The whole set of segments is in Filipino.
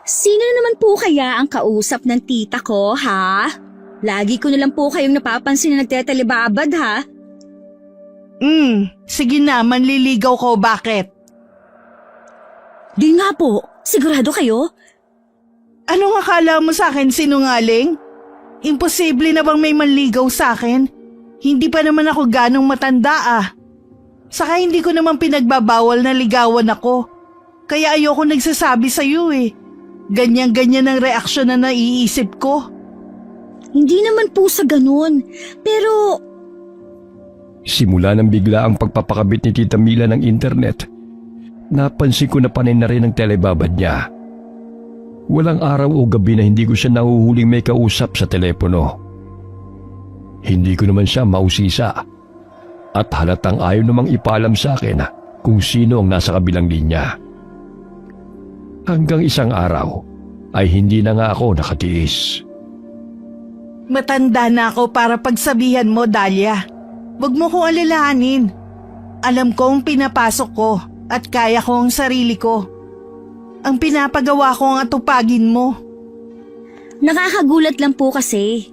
Sino na naman po kaya ang kausap ng tita ko, ha? Lagi ko na lang po kayong napapansin na nagtetelebabad, ha? Sige na, manliligaw ko, bakit? Di nga po, sigurado kayo? Anong akala mo sa akin, sinungaling? Imposible na bang may manligaw sa akin? Hindi pa naman ako ganong matanda ah. Saka hindi ko naman pinagbabawal na ligawan ako. Kaya ayoko nagsasabi sa'yo eh. Ganyan-ganyan ang reaksyon na naiisip ko. Hindi naman po sa ganun, pero Simula nang bigla ang pagpapakabit ni Tita Mila ng internet, napansin ko na panay na rin ang telebabad niya. Walang araw o gabi na hindi ko siya nahuhuling may kausap sa telepono. Hindi ko naman siya mausisa at halatang ayaw namang ipaalam sa akin kung sino ang nasa kabilang linya. Hanggang isang araw ay hindi na nga ako nakatiis. Matanda na ako para pagsabihan mo, Dahlia. Huwag mo kong alalahanin. Alam kong pinapasok ko at kaya ko ang sarili ko. Ang pinapagawa ko ang atupagin mo. nakakagulat lang po kasi.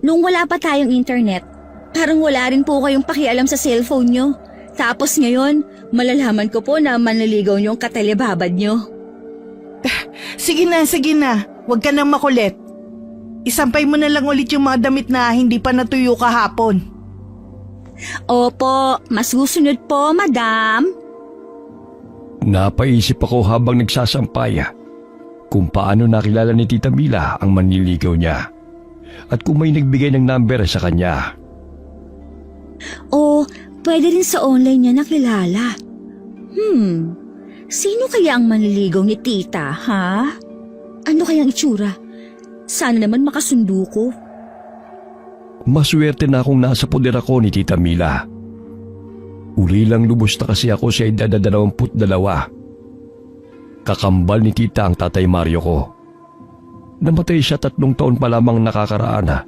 Nung wala pa tayong internet, parang wala rin po kayong pakialam sa cellphone nyo. Tapos ngayon, malalaman ko po na manliligaw nyo ang katelebabad nyo. Sige na. Huwag ka nang makulit. Isampay mo na lang ulit yung mga damit na hindi pa natuyo kahapon. Opo, masusunod po, madam. Napaisip ako habang nagsasampay kung paano nakilala ni Tita Mila ang manliligaw niya at kung may nagbigay ng number sa kanya. O, pwede rin sa online niya nakilala. Sino kaya ang manliligaw ni tita, ha? Ano kayang itsura? Sana naman makasundo ko. Maswerte na akong nasa poder ako ni Tita Mila. Uli lang lubos na kasi ako sa edad na 22. Kakambal ni Tita ang Tatay Mario ko. Namatay siya 3 taon pa lamang nakakaraan.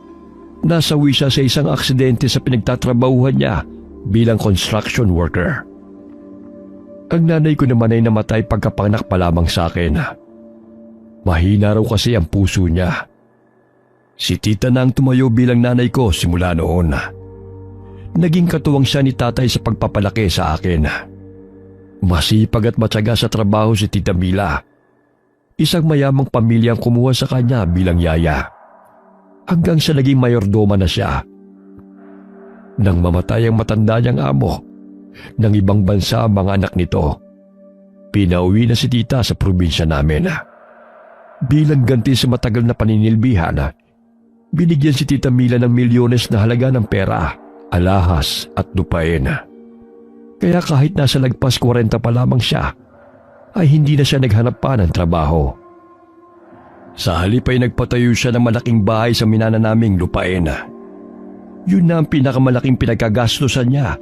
Nasawi siya sa isang aksidente sa pinagtatrabahuhan niya bilang construction worker. Ang nanay ko naman ay namatay pagkapanganak pa lamang sa akin. Mahina raw kasi ang puso niya. Si Tita na ang tumayo bilang nanay ko simula noon. Naging katuwang siya ni Tatay sa pagpapalaki sa akin. Masipag at matyaga sa trabaho si Tita Mila. Isang mayamang pamilyang kumuha sa kanya bilang yaya. Hanggang sa naging mayordoma na siya. Nang mamatay ang matanda niyang amo, ng ibang bansa ang mga anak nito, pinauwi na si Tita sa probinsya namin. Bilang ganti sa matagal na paninilbihan, binigyan si Tita Mila ng milyones na halaga ng pera, alahas at lupain. Kaya kahit nasa lagpas 40 pa lamang siya, ay hindi na siya naghanap pa ng trabaho. Sa halip ay nagpatayo siya ng malaking bahay sa minana naming lupain. Yun na ang pinakamalaking pinagkagastusan niya,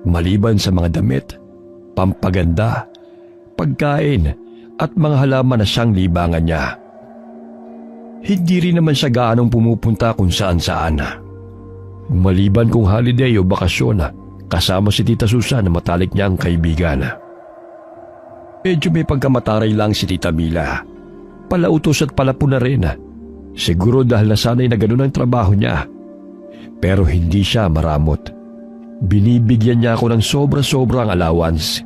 maliban sa mga damit, pampaganda, pagkain at mga halaman na siyang libangan niya. Hindi rin naman siya gaanong pumupunta kung saan-saan. Maliban kung holiday o bakasyon, kasama si Tita Susan na matalik niyang kaibigan. Medyo may pagkamataray lang si Tita Mila. Palautos at palapo na rin. Siguro dahil nasanay na ganun ang trabaho niya. Pero hindi siya maramot. Binibigyan niya ako ng sobra-sobrang allowance,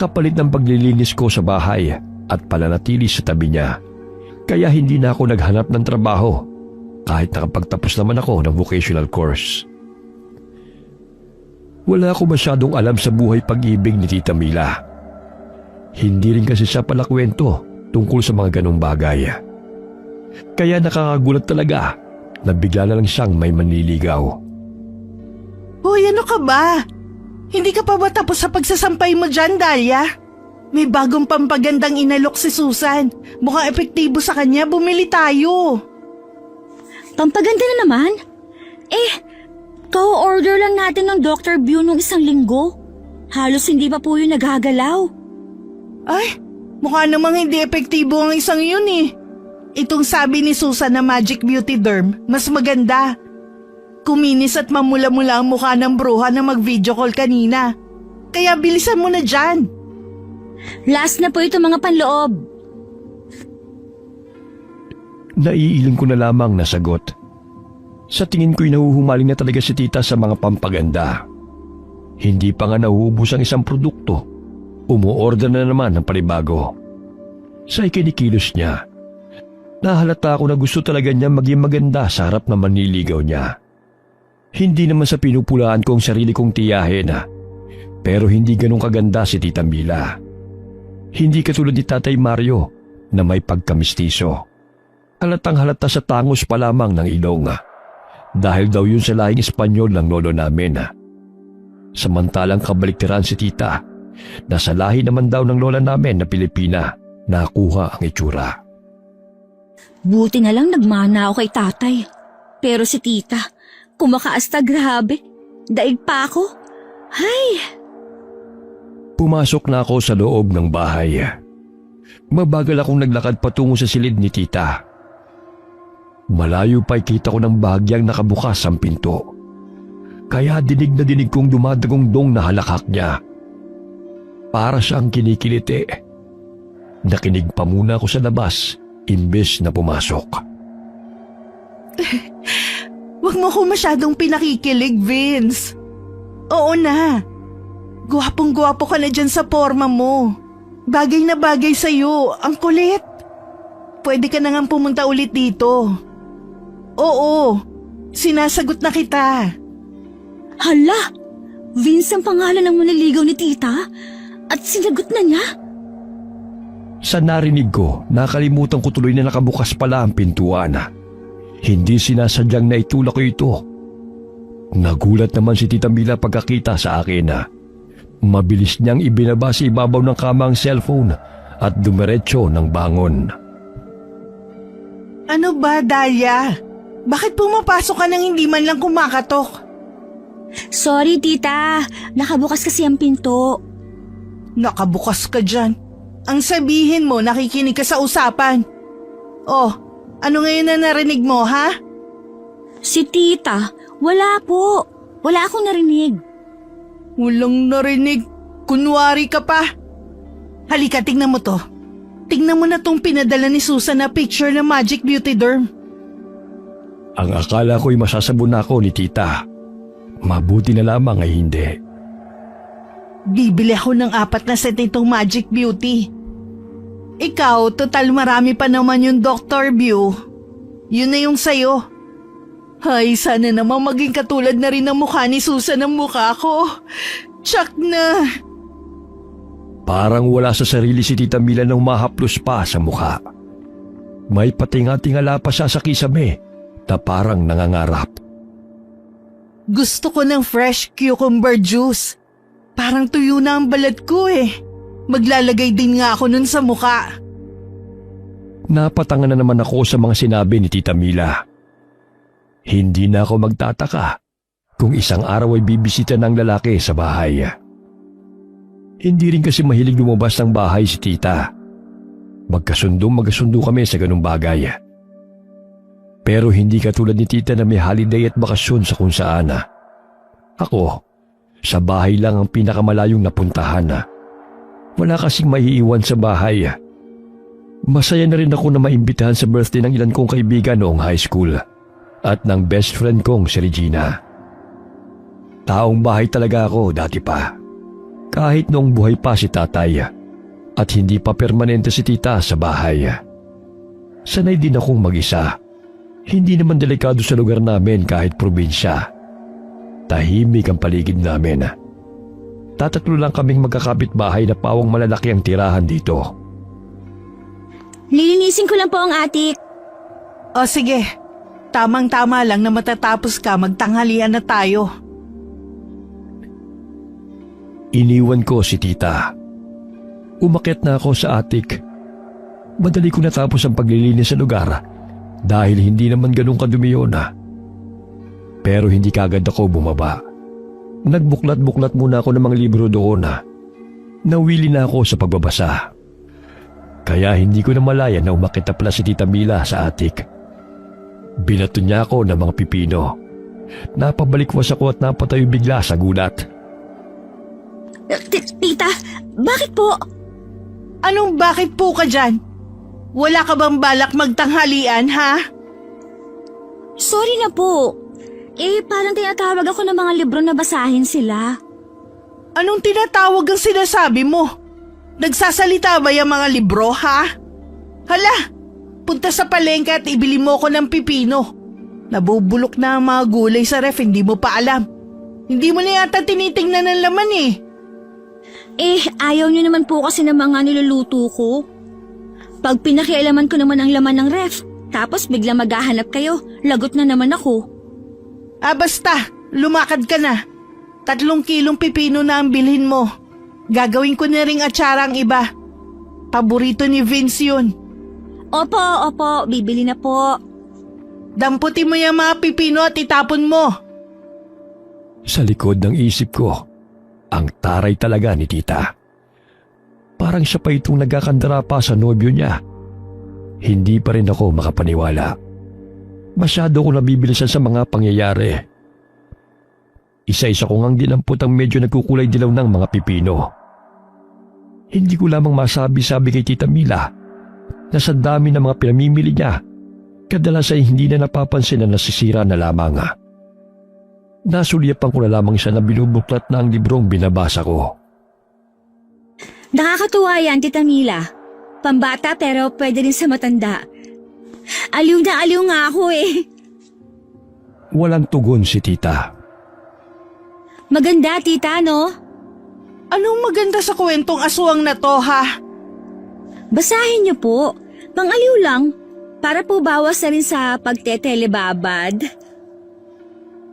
kapalit ng paglilinis ko sa bahay at pananatili sa tabi niya. Kaya hindi na ako naghanap ng trabaho kahit nakapagtapos naman ako ng vocational course. Wala ako masyadong alam sa buhay pag-ibig ni Tita Mila. Hindi rin kasi siya palakwento tungkol sa mga ganong bagay. Kaya nakakagulat talaga na bigla na lang siyang may manliligaw. Hoy, ano ka ba? Hindi ka pa ba tapos sa pagsasampay mo dyan, Dahlia? May bagong pampagandang inalok si Susan. Mukhang epektibo sa kanya, bumili tayo. Pampaganda na naman? Co-order lang natin ng Dr. Bew nung 1 linggo. Halos hindi pa po yun nagagalaw. Ay, mukha namang hindi epektibo ang isang yun eh. Itong sabi ni Susan na Magic Beauty Derm, mas maganda. Kuminis at mamula-mula ang mukha ng bruha na mag-video call kanina. Kaya bilisan mo na dyan. Last na po ito mga panloob. Naiiling ko na lamang na sagot. Sa tingin ko'y nahuhumaling na talaga si tita sa mga pampaganda. Hindi pa nga nauubos ang isang produkto. Umuorder na naman ng panibago. Sa ikinikilos niya, nahalata ako na gusto talaga niya maging maganda sa harap na manliligaw niya. Hindi naman sa pinupulaan ko ang sarili kong tiyahin, pero hindi ganun kaganda si Tita Mila. Hindi katulad ni Tatay Mario na may pagkamistiso. Halatang halata sa tangos pa lamang ng ilong. Dahil daw yun sa lahing Espanyol ng lolo namin. Samantalang kabaliktaran si tita na sa lahi naman daw ng lola namin na Pilipina nakuha ang itsura. Buti na lang nagmana ako kay tatay. Pero si tita, kumakaasta grabe. Daig pa ako. Hay! Pumasok na ako sa loob ng bahay. Mabagal akong naglakad patungo sa silid ni tita. Malayo pa'y kita ko ng bahagyang nakabukas ang pinto. Kaya dinig na dinig kong dumadagong dong na halakak niya. Para siyang kinikiliti. Nakinig pa muna ako sa labas, imbes na pumasok. Huwag mo ko masyadong pinakikilig, Vince. Oo na. Gwapong-gwapo ka na dyan sa forma mo. Bagay na bagay sa'yo. Ang kulit. Pwede ka na nga pumunta ulit dito. Oo. Sinasagot na kita. Hala! Vince ang pangalan ng manliligaw ni tita? At sinagot na niya? Sa narinig ko, nakalimutan ko tuloy na nakabukas pala ang pintuan. Hindi sinasadyang naitulak ko ito. Nagulat naman si Tita Mila pagkakita sa akin. Mabilis niyang ibinaba sa ibabaw ng kama ang cellphone at dumiretso ng bangon. Ano ba, Dahlia? Bakit pumapasok ka nang hindi man lang kumakatok? Sorry tita, nakabukas kasi ang pinto. Nakabukas ka dyan. Ang sabihin mo, nakikinig ka sa usapan. Oh, ano ngayon na narinig mo, ha? Si tita, wala po. Wala akong narinig. Walang narinig. Kunwari ka pa. Halika, tingnan mo to. Tingnan mo na tong pinadala ni Susan na picture ng Magic Beauty Derm. Ang akala ko'y masasabon ako ni tita. Mabuti na lamang ay hindi. Bibili ako ng 4 na set nitong Magic Beauty. Ikaw, total marami pa naman yung Dr. View. Yun na yung sayo. Ay, sana naman maging katulad na rin ang mukha ni Susan ang mukha ko. Tsak na. Parang wala sa sarili si Tita Mila nang mahaplos pa sa mukha. May patinga-tingala pa siya sa kisame na parang nangangarap. Gusto ko ng fresh cucumber juice. Parang tuyo na ang balat ko eh. Maglalagay din nga ako nun sa mukha. Napatangan na naman ako sa mga sinabi ni Tita Mila. Hindi na ako magtataka kung isang araw ay bibisita ng lalaki sa bahay. Hindi rin kasi mahilig lumabas ng bahay si tita. Magkasundo kami sa ganung bagay. Pero hindi katulad ni tita na may holiday at bakasyon sa kung saan. Ako, sa bahay lang ang pinakamalayong napuntahan. Wala kasing maiiwan sa bahay. Masaya na rin ako na maimbitahan sa birthday ng ilan kong kaibigan noong high school at ng best friend kong si Regina. Taong bahay talaga ako dati pa. Kahit noong buhay pa si tatay at hindi pa permanente si tita sa bahay. Sanay din akong mag-isa. Hindi naman delikado sa lugar namin kahit probinsya. Tahimik ang paligid namin. Tatatlo lang kaming magkakapit bahay na pawang malalaki ang tirahan dito. Lilinisin ko lang po ang atik. O sige, tamang-tama lang na matatapos ka, magtanghalian na tayo. Iniwan ko si tita. Umakyat na ako sa atik. Madali ko natapos ang paglilinis sa lugar dahil hindi naman ganun kadumi yun. Pero hindi kagad ako bumaba. Nagbuklat-buklat muna ako ng mga libro doon. Nawili na ako sa pagbabasa. Kaya hindi ko na malaya na umakyat na pala si Tita Mila sa atik. Binato niya ako ng mga pipino. Napabalikwas ako at napatayo bigla sa gulat. Tita, bakit po? Anong bakit po ka dyan? Wala ka bang balak magtanghalian, ha? Sorry na po. Parang tinatawag ako ng mga libro na basahin sila. Anong tinatawag ang sinasabi mo? Nagsasalita ba yung mga libro, ha? Hala, punta sa palengke at ibili mo ko ng pipino. Nabubulok na ang mga gulay sa ref, hindi mo pa alam. Hindi mo na yata tinitingnan ng laman eh. Ayaw niyo naman po kasi ng mga niluluto ko. Pag pinakialaman ko naman ang laman ng ref, tapos bigla maghahanap kayo, lagot na naman ako. Basta, lumakad ka na. 3 kilong pipino na ang bilhin mo. Gagawin ko na ring atsara ang iba. Paborito ni Vince yun. Opo, bibili na po. Damputin mo yung mga pipino at itapon mo. Sa likod ng isip ko, ang taray talaga ni tita. Parang siya pa itong nagkakandara pa sa nobyo niya. Hindi pa rin ako makapaniwala. Masyado ko nabibilisan sa mga pangyayari. Isa-isa ko ngang dinampot ang medyo nagkukulay dilaw ng mga pipino. Hindi ko lamang masabi-sabi kay Tita Mila na sa dami ng mga pinamimili niya, kadalasan hindi na napapansin na nasisira na lamang. Nasulyapan ko na lamang siya na binubuklat na ang librong binabasa ko. Nakakatuwa yan, Tita Mila. Pambata pero pwede rin sa matanda. Aliw na aliw nga ako Walang tugon si tita. Maganda, tita, no? Anong maganda sa kwentong aswang na to, ha? Basahin niyo po. Pang-aliw lang. Para po bawas na rin sa pagtetelebabad.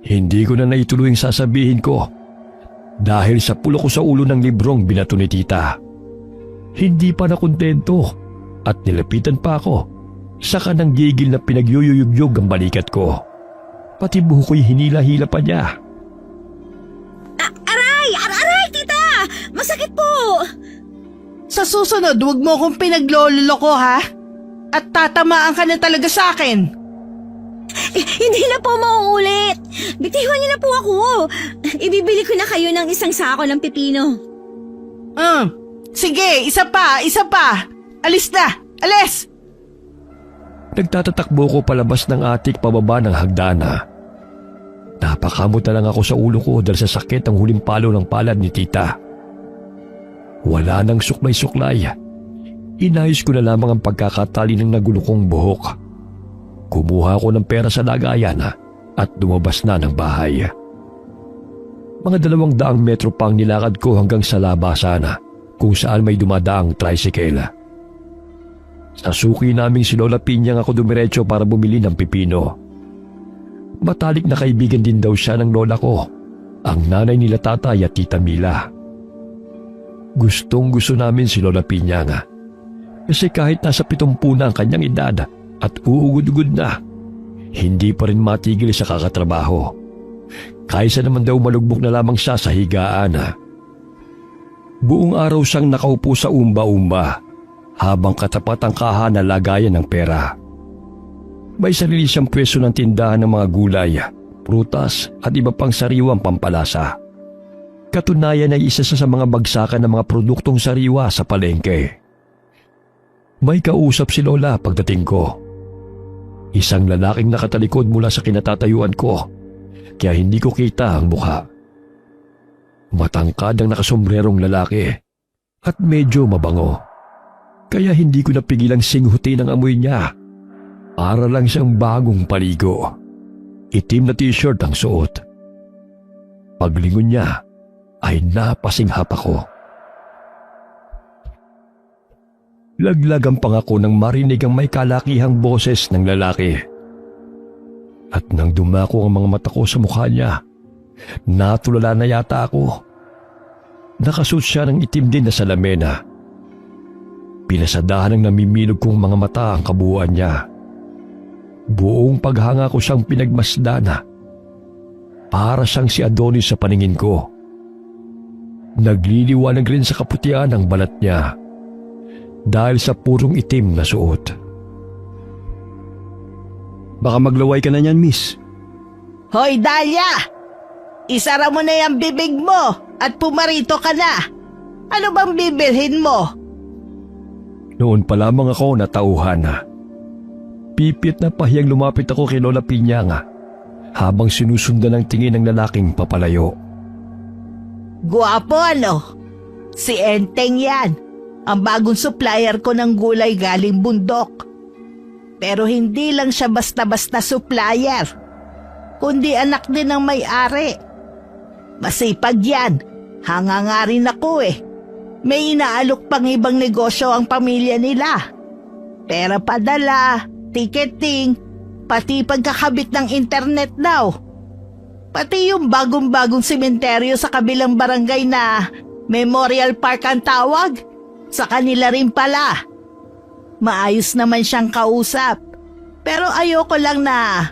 Hindi ko na naituloy ang sasabihin ko dahil sa pulo ko sa ulo ng librong binato ni tita. Hindi pa nakontento at nilapitan pa ako. Saka nang gigil na pinagyuyuyugyog ang balikat ko. Pati buho ko'y hinila-hila pa niya. Aray, tita! Masakit po! Sa susunod, huwag mo akong pinagloloko, ha? At tatamaan ka na talaga sa akin. Hindi na po mauulit. Bitiwan niyo na po ako. Ibibili ko na kayo ng isang sako ng pipino. Sige, isa pa. Alis na, alis! Nagtatatakbo ko palabas ng atik pababa ng hagdana. Napakamot na lang ako sa ulo ko dahil sa sakit ang huling palo ng palad ni tita. Wala nang suklay-suklay. Inayos ko na lamang ang pagkakatali ng nagulo kong buhok. Kumuha ko ng pera sa lagayan at lumabas na ng bahay. Mga 200 metro pang nilakad ko hanggang sa labasan kung saan may dumadaang tricycle. Sa suki naming si Lola Pinyang ako dumiretso para bumili ng pipino. Matalik na kaibigan din daw siya ng lola ko, ang nanay nila tatay at Tita Mila. Gustong gusto namin si Lola Pinyang kasi kahit nasa 70 na ang kanyang edad at uugod-ugod na, hindi pa rin matigil sa kakatrabaho. Kaysa naman daw malugbok na lamang siya sa higaan. Buong araw siyang nakaupo sa umba-umba habang katapat ang kaha na lagayan ng pera. May sarili siyang pwesto ng tindahan ng mga gulay, prutas at iba pang sariwang pampalasa. Katunayan ay isa sa mga bagsakan ng mga produktong sariwa sa palengke. May kausap si Lola pagdating ko. Isang lalaking nakatalikod mula sa kinatatayuan ko, kaya hindi ko kita ang mukha. Matangkad ang nakasombrerong lalaki at medyo mabango. Kaya hindi ko napigilang singhutin ang amoy niya. Para lang siyang bagong paligo. Itim na t-shirt ang suot. Paglingon niya ay napasinghap ako. Laglag ang pangako nang marinig ang may kalakihang boses ng lalaki. At nang dumako ang mga mata ko sa mukha niya, natulala na yata ako. Nakasuot siya ng itim din na salamena. Pinasadahan ng namimilog kong mga mata ang kabuuan niya. Buong paghanga ko siyang pinagmasdana. Para siyang si Adonis sa paningin ko. Nagliliwanag rin sa kaputian ang balat niya dahil sa purong itim na suot. Baka maglaway ka na niyan, miss. Hoy, Dahlia! Isara mo na yung bibig mo at pumarito ka na. Ano bang bibilhin mo? Noon pa lamang ako natauhan na. Pipit na pahiyang lumapit ako kay Lola Piñanga habang sinusundan ng tingin ng lalaking papalayo. Guwapo ano? Si Enteng yan. Ang bagong supplier ko ng gulay galing bundok. Pero hindi lang siya basta-basta supplier, kundi anak din ng may-ari. Masipag yan. Hanga nga rin ako eh. May inaalok pang ibang negosyo ang pamilya nila. Pera padala, ticketing, pati pagkakabit ng internet daw. Pati yung bagong-bagong sementeryo sa kabilang barangay na Memorial Park ang tawag, sa kanila rin pala. Maayos naman siyang kausap. Pero ayoko lang na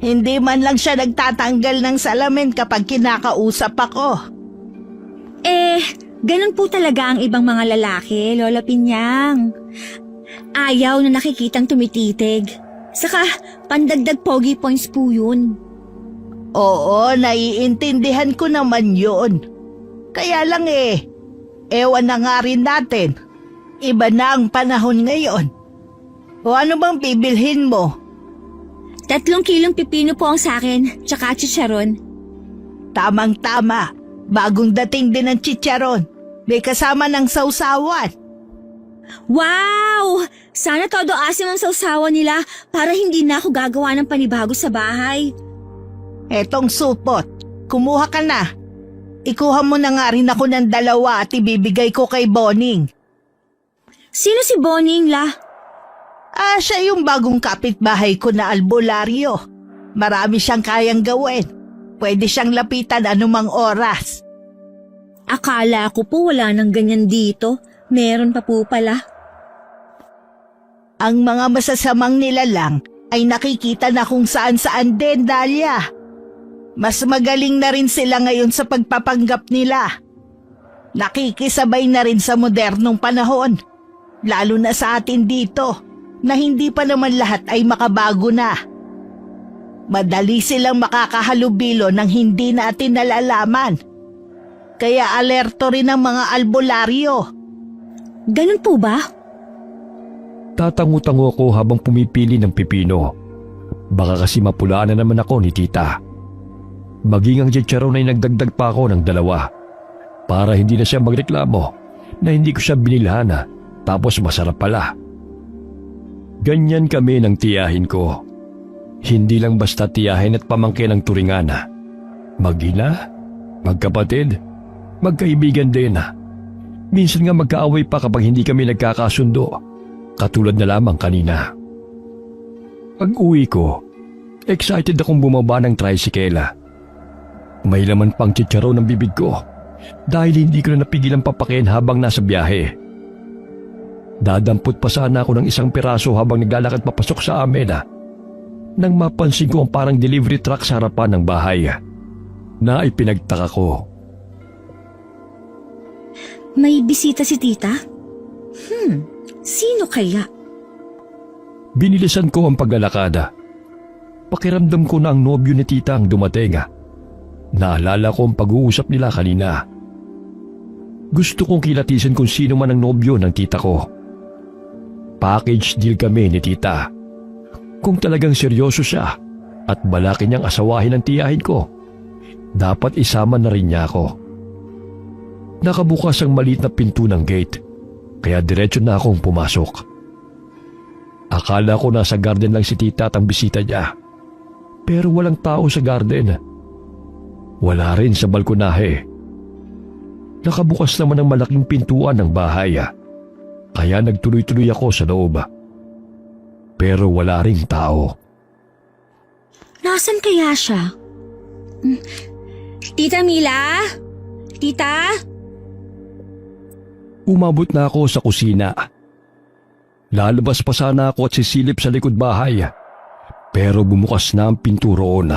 hindi man lang siya nagtatanggal ng salamin kapag kinakausap ako. Ganun po talaga ang ibang mga lalaki, Lola Pinyang. Ayaw na nakikitang tumititig. Saka, pandagdag pogi points po yun. Oo, naiintindihan ko naman yun. Kaya lang ewan na nga rin natin. Iba na ang panahon ngayon. O ano bang bibilhin mo? 3 kilong pipino po ang sakin, tsaka chicharon. Tamang-tama, bagong dating din ang chicharon. May kasama ng sausawan. Wow! Sana todo asim ang sausawan nila para hindi na ako gagawa ng panibago sa bahay. Etong supot, kumuha ka na. Ikuha mo na nga rin ako ng 2 at ibibigay ko kay Boning. Sino si Boning, La? Siya yung bagong kapitbahay ko na albularyo. Marami siyang kayang gawin. Pwede siyang lapitan anumang oras. Akala ko po wala nang ganyan dito. Meron pa po pala. Ang mga masasamang nilalang ay nakikita na kung saan-saan din, Dahlia. Mas magaling na rin sila ngayon sa pagpapanggap nila. Nakikisabay na rin sa modernong panahon. Lalo na sa atin dito, na hindi pa naman lahat ay makabago na. Madali silang makakahalubilo ng hindi natin nalalaman. Kaya alerto rin ang mga albularyo. Ganun po ba? Tatango-tango ako habang pumipili ng pipino. Baka kasi mapulaan na naman ako ni tita. Maging ang chicharon ay nagdagdag pa ako ng 2 para hindi na siya magreklamo na hindi ko siya binilhan tapos masarap pala. Ganyan kami ng tiyahin ko. Hindi lang basta tiyahin at pamangkin ang turingan. Mag-ina, magkapatid, magkaibigan din. Minsan nga magkaaway pa kapag hindi kami nagkakasundo, katulad na lamang kanina. Pag-uwi ko, excited akong bumaba ng tricycle. May laman pang chicharon ng bibig ko dahil hindi ko na napigilan papakin habang nasa biyahe. Dadampot pa sana ako ng 1 piraso habang naglalakad papasok sa amin nang mapansin ko ang parang delivery truck sa harapan ng bahay na ipinagtaka ko. May bisita si tita? Sino kaya? Binilisan ko ang paglalakad. Pakiramdam ko na ang nobyo ni tita ang dumating. Naalala ko ang pag-uusap nila kanina. Gusto kong kilatisin kung sino man ang nobyo ng tita ko. Package deal kami ni tita. Kung talagang seryoso siya at balaki niyang asawahin ang tiyahin ko, dapat isama na rin niya ako. Nakabukas ang maliit na pinto ng gate, kaya diretso na akong pumasok. Akala ko nasa garden lang si tita at ang bisita niya. Pero walang tao sa garden. Wala rin sa balkonahe. Nakabukas naman ang malaking pintuan ng bahay, kaya nagtuloy-tuloy ako sa loob. Pero wala ring tao. Nasaan kaya siya? Tita Mila? Tita? Umabot na ako sa kusina. Lalabas pa sana ako at sisilip sa likod bahay. Pero bumukas na ang pinto roon.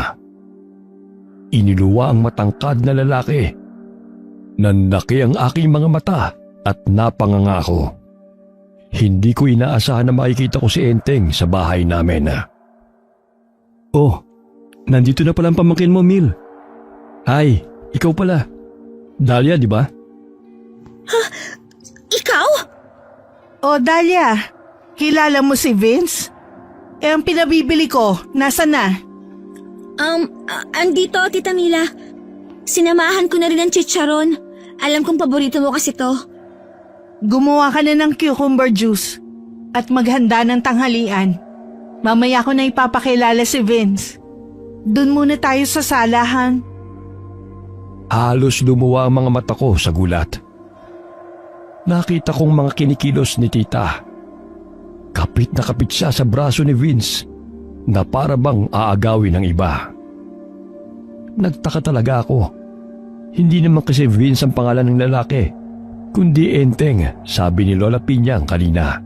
Iniluwa ang matangkad na lalaki. Nanlaki ang aking mga mata at napangangako. Hindi ko inaasahan na makikita ko si Enteng sa bahay namin. Oh, nandito na pala ang pamangkin mo, Mil. Hi, ikaw pala. Dahlia, di ba? Ikaw? O Dahlia, kilala mo si Vince? Ang pinabibili ko, nasa na? Andito, Tita Mila. Sinamahan ko na rin ng chicharon. Alam kong paborito mo kasi to. Gumawa ka na ng cucumber juice at maghanda ng tanghalian. Mamaya ko na ipapakilala si Vince. Doon muna tayo sa salahan. Halos lumuwa ang mga mata ko sa gulat. Nakita kong mga kinikilos ni tita. Kapit na kapit siya sa braso ni Vince na para bang aagawin ng iba. Nagtaka talaga ako. Hindi naman kasi Vince ang pangalan ng lalaki, kundi Enteng, sabi ni Lola Pinyang kanina.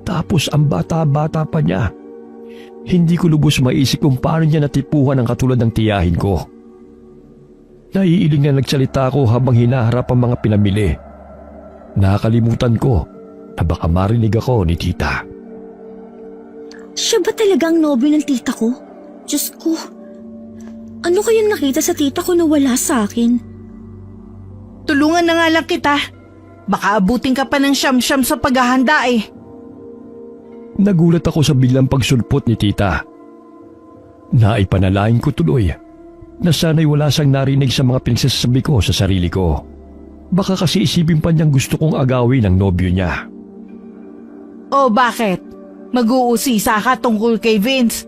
Tapos ang bata-bata pa niya. Hindi ko lubos maisip kung paano niya natipuhan ang katulad ng tiyahin ko. Naiiling na nagsalita ako habang hinaharap ang mga pinamili. Nakalimutan ko na baka marinig ako ni tita. Siya ba talagang nobyo ng tita ko? Diyos ko. Ano kayang nakita sa tita ko na wala sa akin? Tulungan na nga lang kita. Baka abutin ka pa ng siyam-siyam sa paghahanda eh. Nagulat ako sa biglang pagsulpot ni tita. Naipanalangin ko tuloy na sana'y wala siyang narinig sa mga pinagsasabi ko sa sarili ko. Baka kasi isipin pa niyang gusto kong agawin ang nobyo niya. O bakit? Mag-uusisa ka tungkol kay Vince.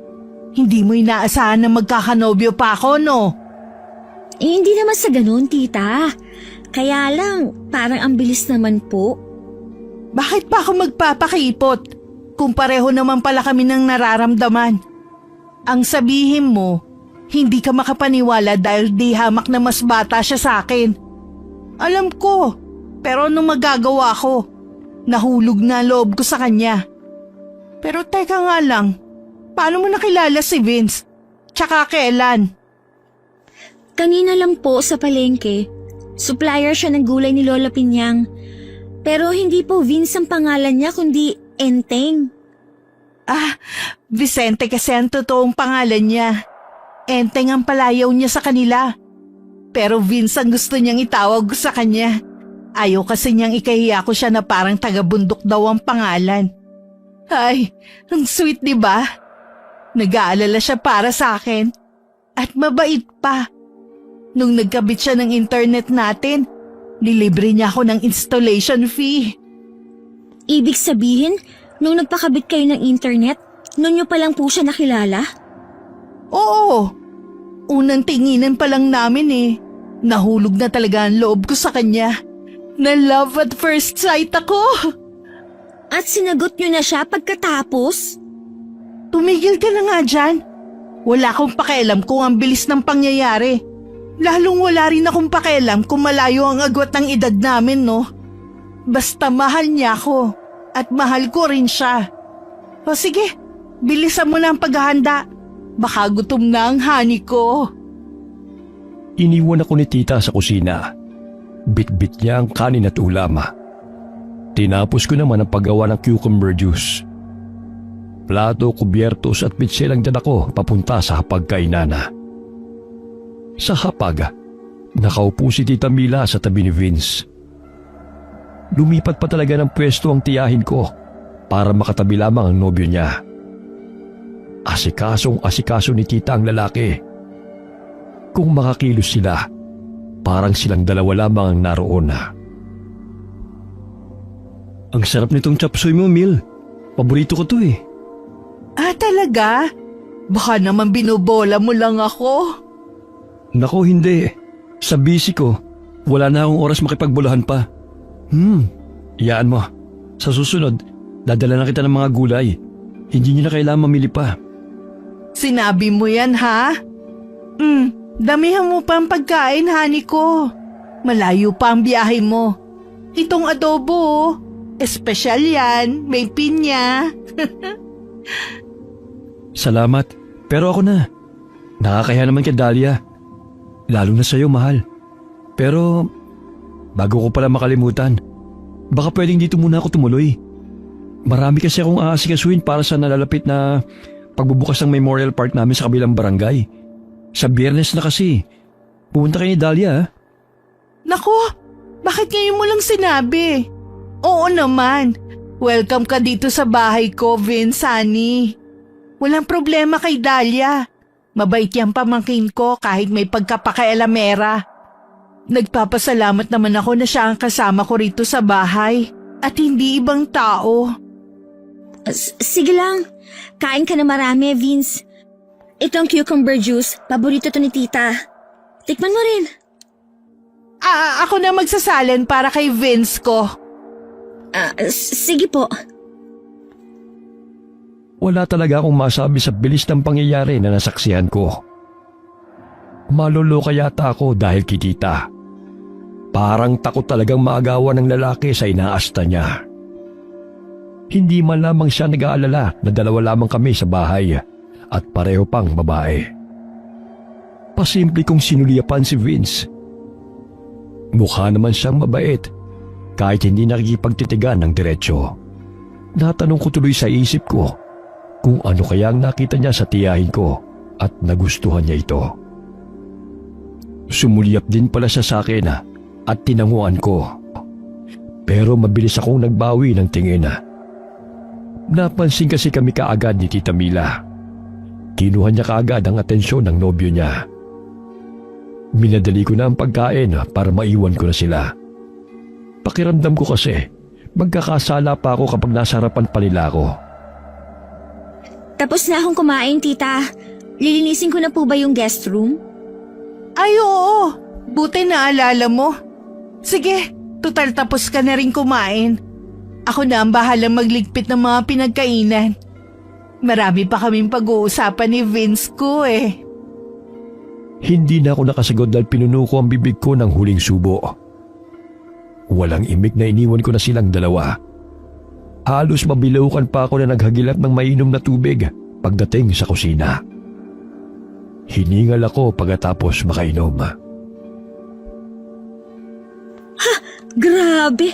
Hindi mo inaasahan na magkakanobyo pa ako, no? Hindi naman sa ganun, tita. Kaya lang, parang ang bilis naman po. Bakit pa ako magpapakipot kung pareho naman pala kami ng nararamdaman? Ang sabihin mo, hindi ka makapaniwala dahil di hamak na mas bata siya sa akin. Alam ko, pero anong magagawa ko? Nahulog na loob ko sa kanya. Pero teka nga lang, paano mo nakilala si Vince? Tsaka kailan? Kanina lang po sa palengke. Supplier siya ng gulay ni Lola Pinyang. Pero hindi po Vince ang pangalan niya kundi Enteng. Vicente kasi ang totoong pangalan niya. Enteng ang palayaw niya sa kanila. Pero Vince ang gusto niyang itawag ko sa kanya. Ayaw kasi niyang ikahiya ko siya na parang taga-bundok daw ang pangalan. Ay, ang sweet diba? Nag-aalala siya para sa akin. At mabait pa. Nung nagkabit siya ng internet natin, nilibre niya ako ng installation fee. Ibig sabihin, nung nagpakabit kayo ng internet, noon niyo pa lang po siya nakilala? Oo. Unang tinginan pa lang namin eh. Nahulog na talaga ang loob ko sa kanya. Na-love at first sight ako. At sinagot niyo na siya pagkatapos? Tumigil ka na nga dyan. Wala akong pakialam kung ang bilis ng pangyayari. Lalong wala rin akong pakialam kung malayo ang agwat ng edad namin, no? Basta mahal niya ako at mahal ko rin siya. O sige, bilisan mo na ang paghahanda. Baka gutom na ang honey ko. Iniwan ako ni tita sa kusina. Bit-bit niya ang kanin at ulam. Tinapos ko naman ang paggawa ng cucumber juice. Plato, kubyertos at pitsel ang dala ko papunta sa hapagkainan. Sa hapag, nakaupo si Tita Mila sa tabi ni Vince. Lumipat pa talaga ng pwesto ang tiyahin ko para makatabi lamang ang nobyo niya. Asikasong-asikaso ni tita ang lalaki. Kung makakilos sila, parang silang dalawa lamang ang naroon. Ang sarap nitong chop suey mo, Mil. Paborito ko to eh. Talaga? Baka naman binobola mo lang ako. Nako, hindi. Sa busy ko, wala na akong oras makipagbulahan pa. Iyaan mo. Sa susunod, dadala na kita ng mga gulay. Hindi niyo na kailangan mamili pa. Sinabi mo yan, ha? Damihan mo pa ang pagkain, honey ko. Malayo pa ang biyahe mo. Itong adobo, espesyal yan, may pinya. Salamat. Pero ako na. Nakakaya naman kay Dahlia. Lalo na sa'yo, mahal. Pero, bago ko pala makalimutan, baka pwedeng dito muna ako tumuloy. Marami kasi akong aasikasuhin para sa nalalapit na pagbubukas ng memorial park namin sa kabilang barangay. Sa Biyernes na kasi. Pupunta kayo ni Dahlia, ha? Naku, bakit ngayon mo lang sinabi? Oo naman. Welcome ka dito sa bahay ko, Vince, honey. Walang problema kay Dahlia. Mabait yung pamangkin ko kahit may pagkapakialamera. Nagpapasalamat naman ako na siya ang kasama ko rito sa bahay at hindi ibang tao. Sige lang. Kain ka na marami, Vince. Itong cucumber juice, paborito to ni tita. Tikman mo rin. Ako na magsasalin para kay Vince ko. Sige po. Wala talaga akong masabi sa bilis ng pangyayari na nasaksihan ko. Maluluka yata ako dahil kay tita. Parang takot talagang maagawan ng lalaki sa inaasta niya. Hindi man lamang siya nag-aalala na dalawa lamang kami sa bahay at pareho pang babae. Pasimple kong sinuliapan si Vince. Mukha naman siyang mabait kahit hindi nakikipagtitigan ng diretsyo. Natanong ko tuloy sa isip ko kung ano kaya ang nakita niya sa tiyahin ko at nagustuhan niya ito. Sumulyap din pala siya sa akin at tinanguan ko. Pero mabilis akong nagbawi ng tingin. Napansin kasi kami kaagad ni Tita Mila. Kinuha niya kaagad ang atensyon ng nobyo niya. Minadali ko na ang pagkain para maiwan ko na sila. Pakiramdam ko kasi magkakasala pa ako kapag nasa harapan pa nila ako. Tapos na akong kumain, tita. Lilinisin ko na po ba yung guest room? Ay oo, buti naalala mo. Sige, tutal tapos ka na rin kumain. Ako na ang bahalang magligpit ng mga pinagkainan. Marami pa kaming pag-uusapan ni Vince ko eh. Hindi na ako nakasagot dahil pinuno ko ang bibig ko ng huling subo. Walang imik na iniwan ko na silang dalawa. Halos mabilaukan pa ako na naghagilap ng mainom na tubig pagdating sa kusina. Hiningal ako pagkatapos makainom. Grabe!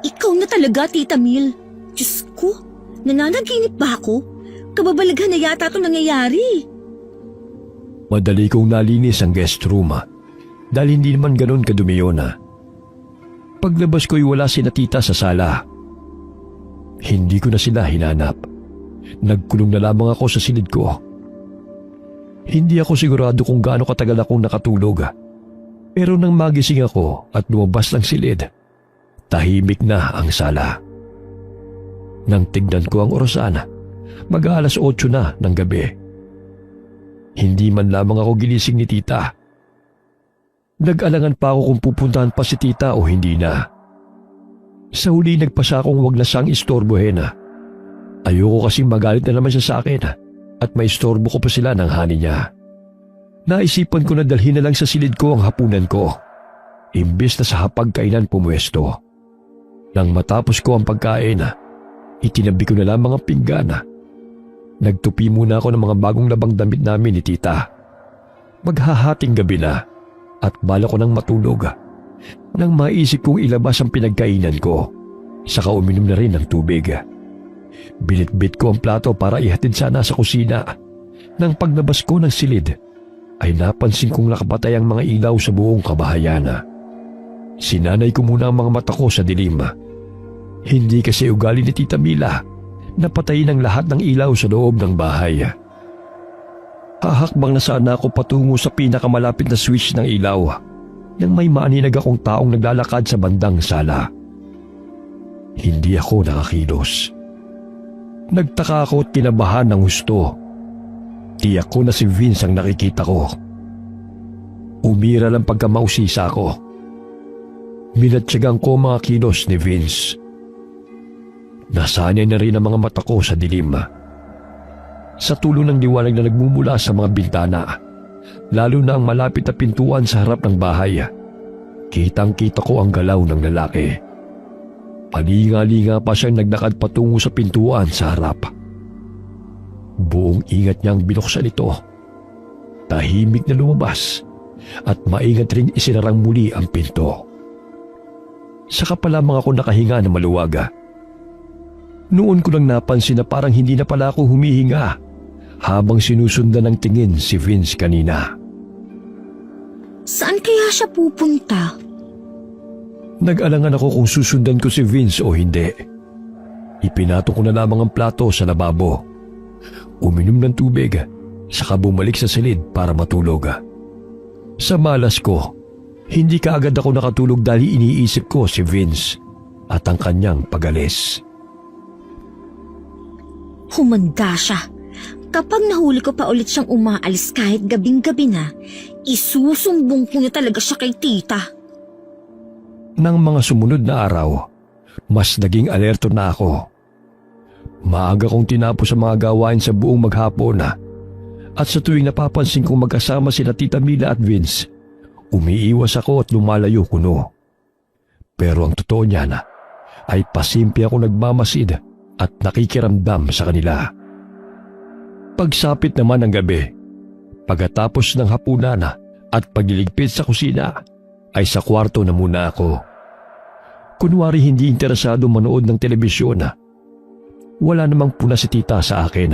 Ikaw na talaga, Tita Mil. Diyos ko, nananaginip ba ako? Kababalaghan na yata ito nangyayari. Madali kong nalinis ang guest room dahil hindi naman ganun kadumi yun. Paglabas ko'y wala si tita sa sala. Hindi ko na sila hinanap. Nagkulong na lamang ako sa silid ko. Hindi ako sigurado kung gaano katagal akong nakatulog. Pero nang magising ako at lumabas ng silid, tahimik na ang sala. Nang tignan ko ang orasan, mag-aalas 8 na ng gabi. Hindi man lamang ako ginising ni tita. Nag-alangan pa ako kung pupuntahan pa si tita o hindi na. Sa huli nagpasa akong wag na siyang istorbohin. Ayoko kasi magalit na naman siya sa akin at maistorbo ko pa sila ng hani niya. Naisipan ko na dalhin na lang sa silid ko ang hapunan ko, imbes na sa hapagkainan pumuesto. Nang matapos ko ang pagkain, itinabi ko na lamang ang pinggan. Nagtupi muna ako ng mga bagong labang damit namin ni tita. Maghahating gabi na at bala ko nang matulog. Nang maisip kong ilabas ang pinagkainan ko, saka uminom na rin ng tubig. Binitbit ko ang plato para ihatid sana sa kusina. Nang paglabas ko ng silid, ay napansin kong nakapatay ang mga ilaw sa buong kabahayan. Sinanay ko muna ang mga mata ko sa dilim. Hindi kasi ugali ni Tita Mila na patayin ang lahat ng ilaw sa loob ng bahay. Hahakbang na sana ako patungo sa pinakamalapit na switch ng ilaw nang may maaninag akong taong naglalakad sa bandang sala. Hindi ako nakakilos. Nagtaka ako at kinabahan ng husto. Tiyak ko na si Vince ang nakikita ko. Umira lang pagkamausisa ko. Minatsagang ko mga kilos ni Vince. Nasanay na rin ang mga mata ko sa dilim. Sa tulong ng liwanag na nagmumula sa mga bintana, lalo na ang malapit na pintuan sa harap ng bahay, kitang-kita ko ang galaw ng lalaki. Palinga-linga pa siyang naglakad patungo sa pintuan sa harap. Buong ingat niyang binuksan ito. Tahimik na lumabas at maingat ring isinarang muli ang pinto. Saka pa lamang ako nakahinga na maluwag. Noon ko lang napansin na parang hindi na pala ako humihinga habang sinusundan ng tingin si Vince kanina. Saan kaya siya pupunta? Nag-alangan ako kung susundan ko si Vince o hindi. Ipinato ko na lamang ang plato sa lababo. Uminom ng tubig, saka bumalik sa silid para matulog. Sa malas ko, hindi kaagad ako nakatulog dahil iniisip ko si Vince at ang kanyang pag-alis. Humanda siya. Kapag nahuli ko pa ulit siyang umaalis kahit gabing-gabi na, isusumbong ko na talaga siya kay tita. Nang mga sumunod na araw, mas naging alerto na ako. Maaga kong tinapos ang mga gawain sa buong maghapon at sa tuwing napapansin kong magkasama sina Tita Mila at Vince, umiiwas ako at lumalayo kuno. Pero ang totoo niyan ay pasimple ako nagmamasid at nakikiramdam sa kanila. Pagsapit naman ng gabi, pagkatapos ng hapunan at pagliligpit sa kusina, ay sa kwarto na muna ako. Kunwari hindi interesado manood ng telebisyon. Wala namang puna si tita sa akin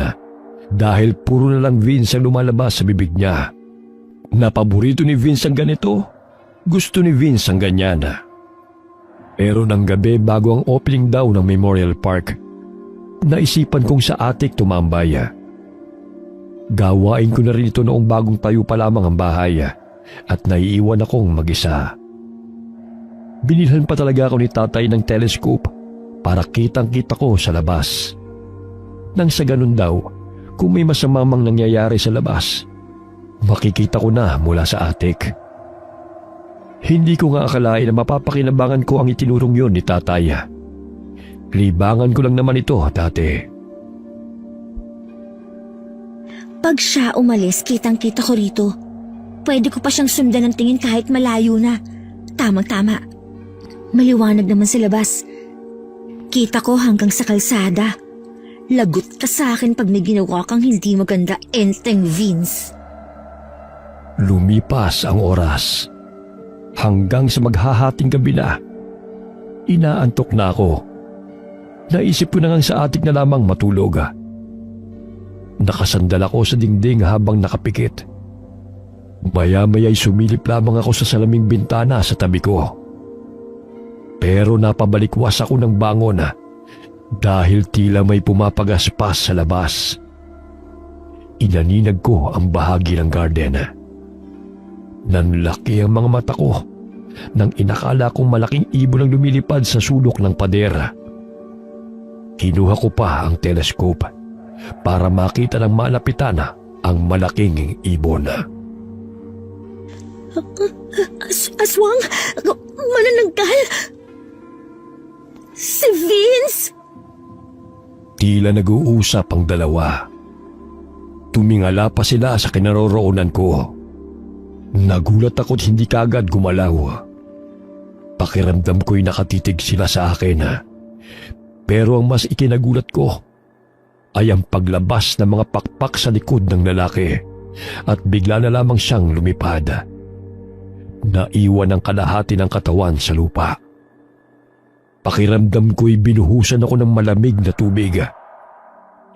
dahil puro na lang Vince ang lumalabas sa bibig niya. Napaborito ni Vince ang ganito, gusto ni Vince ang ganyan. Pero ng gabi bago ang opening daw ng Memorial Park, naisipan kong sa attic tumambay. Gawain ko na rin ito noong bagong tayo pa lamang ang bahay at naiiwan akong mag-isa. Binilhan pa talaga ako ni tatay ng telescope para kitang-kita ko sa labas. Nang sa ganun daw, kung may masama mang nangyayari sa labas, makikita ko na mula sa attic. Hindi ko nga akalain na mapapakinabangan ko ang itinurong yun ni tatay. Libangan ko lang naman ito dati. Pag siya umalis, kitang-kita ko rito. Pwede ko pa siyang sundan ng tingin kahit malayo na. Tamang-tama. Maliwanag naman sa labas. Kita ko hanggang sa kalsada. Lagot ka sa akin pag may ginawa kang hindi maganda, enteng Vince. Lumipas ang oras. Hanggang sa maghahating gabi na. Inaantok na ako. Naisip ko na ngang sa atik na lamang matulog. Nakasandal ako sa dingding habang nakapikit. Maya-maya'y sumilip lamang ako sa salaming bintana sa tabi ko. Pero napabalikwas ako ng bangon dahil tila may pumapagaspas sa labas. Inaninag ko ang bahagi ng garden. Nanlaki ang mga mata ko nang inakala kong malaking ibon ang lumilipad sa sulok ng pader. Kinuha ko pa ang telescope para makita ng malapitan ang malaking ibon. Aswang! Manananggal! Si Vince! Tila nag-uusap ang dalawa. Tumingala pa sila sa kinaroroonan ko. Nagulat ako't hindi kaagad gumalaw. Pakiramdam ko'y nakatitig sila sa akin. Pero ang mas ikinagulat ko ay ang paglabas ng mga pakpak sa likod ng lalaki at bigla na lamang siyang lumipad. Naiwan ang kalahati ng katawan sa lupa. Pakiramdam ko'y binuhusan ako ng malamig na tubig.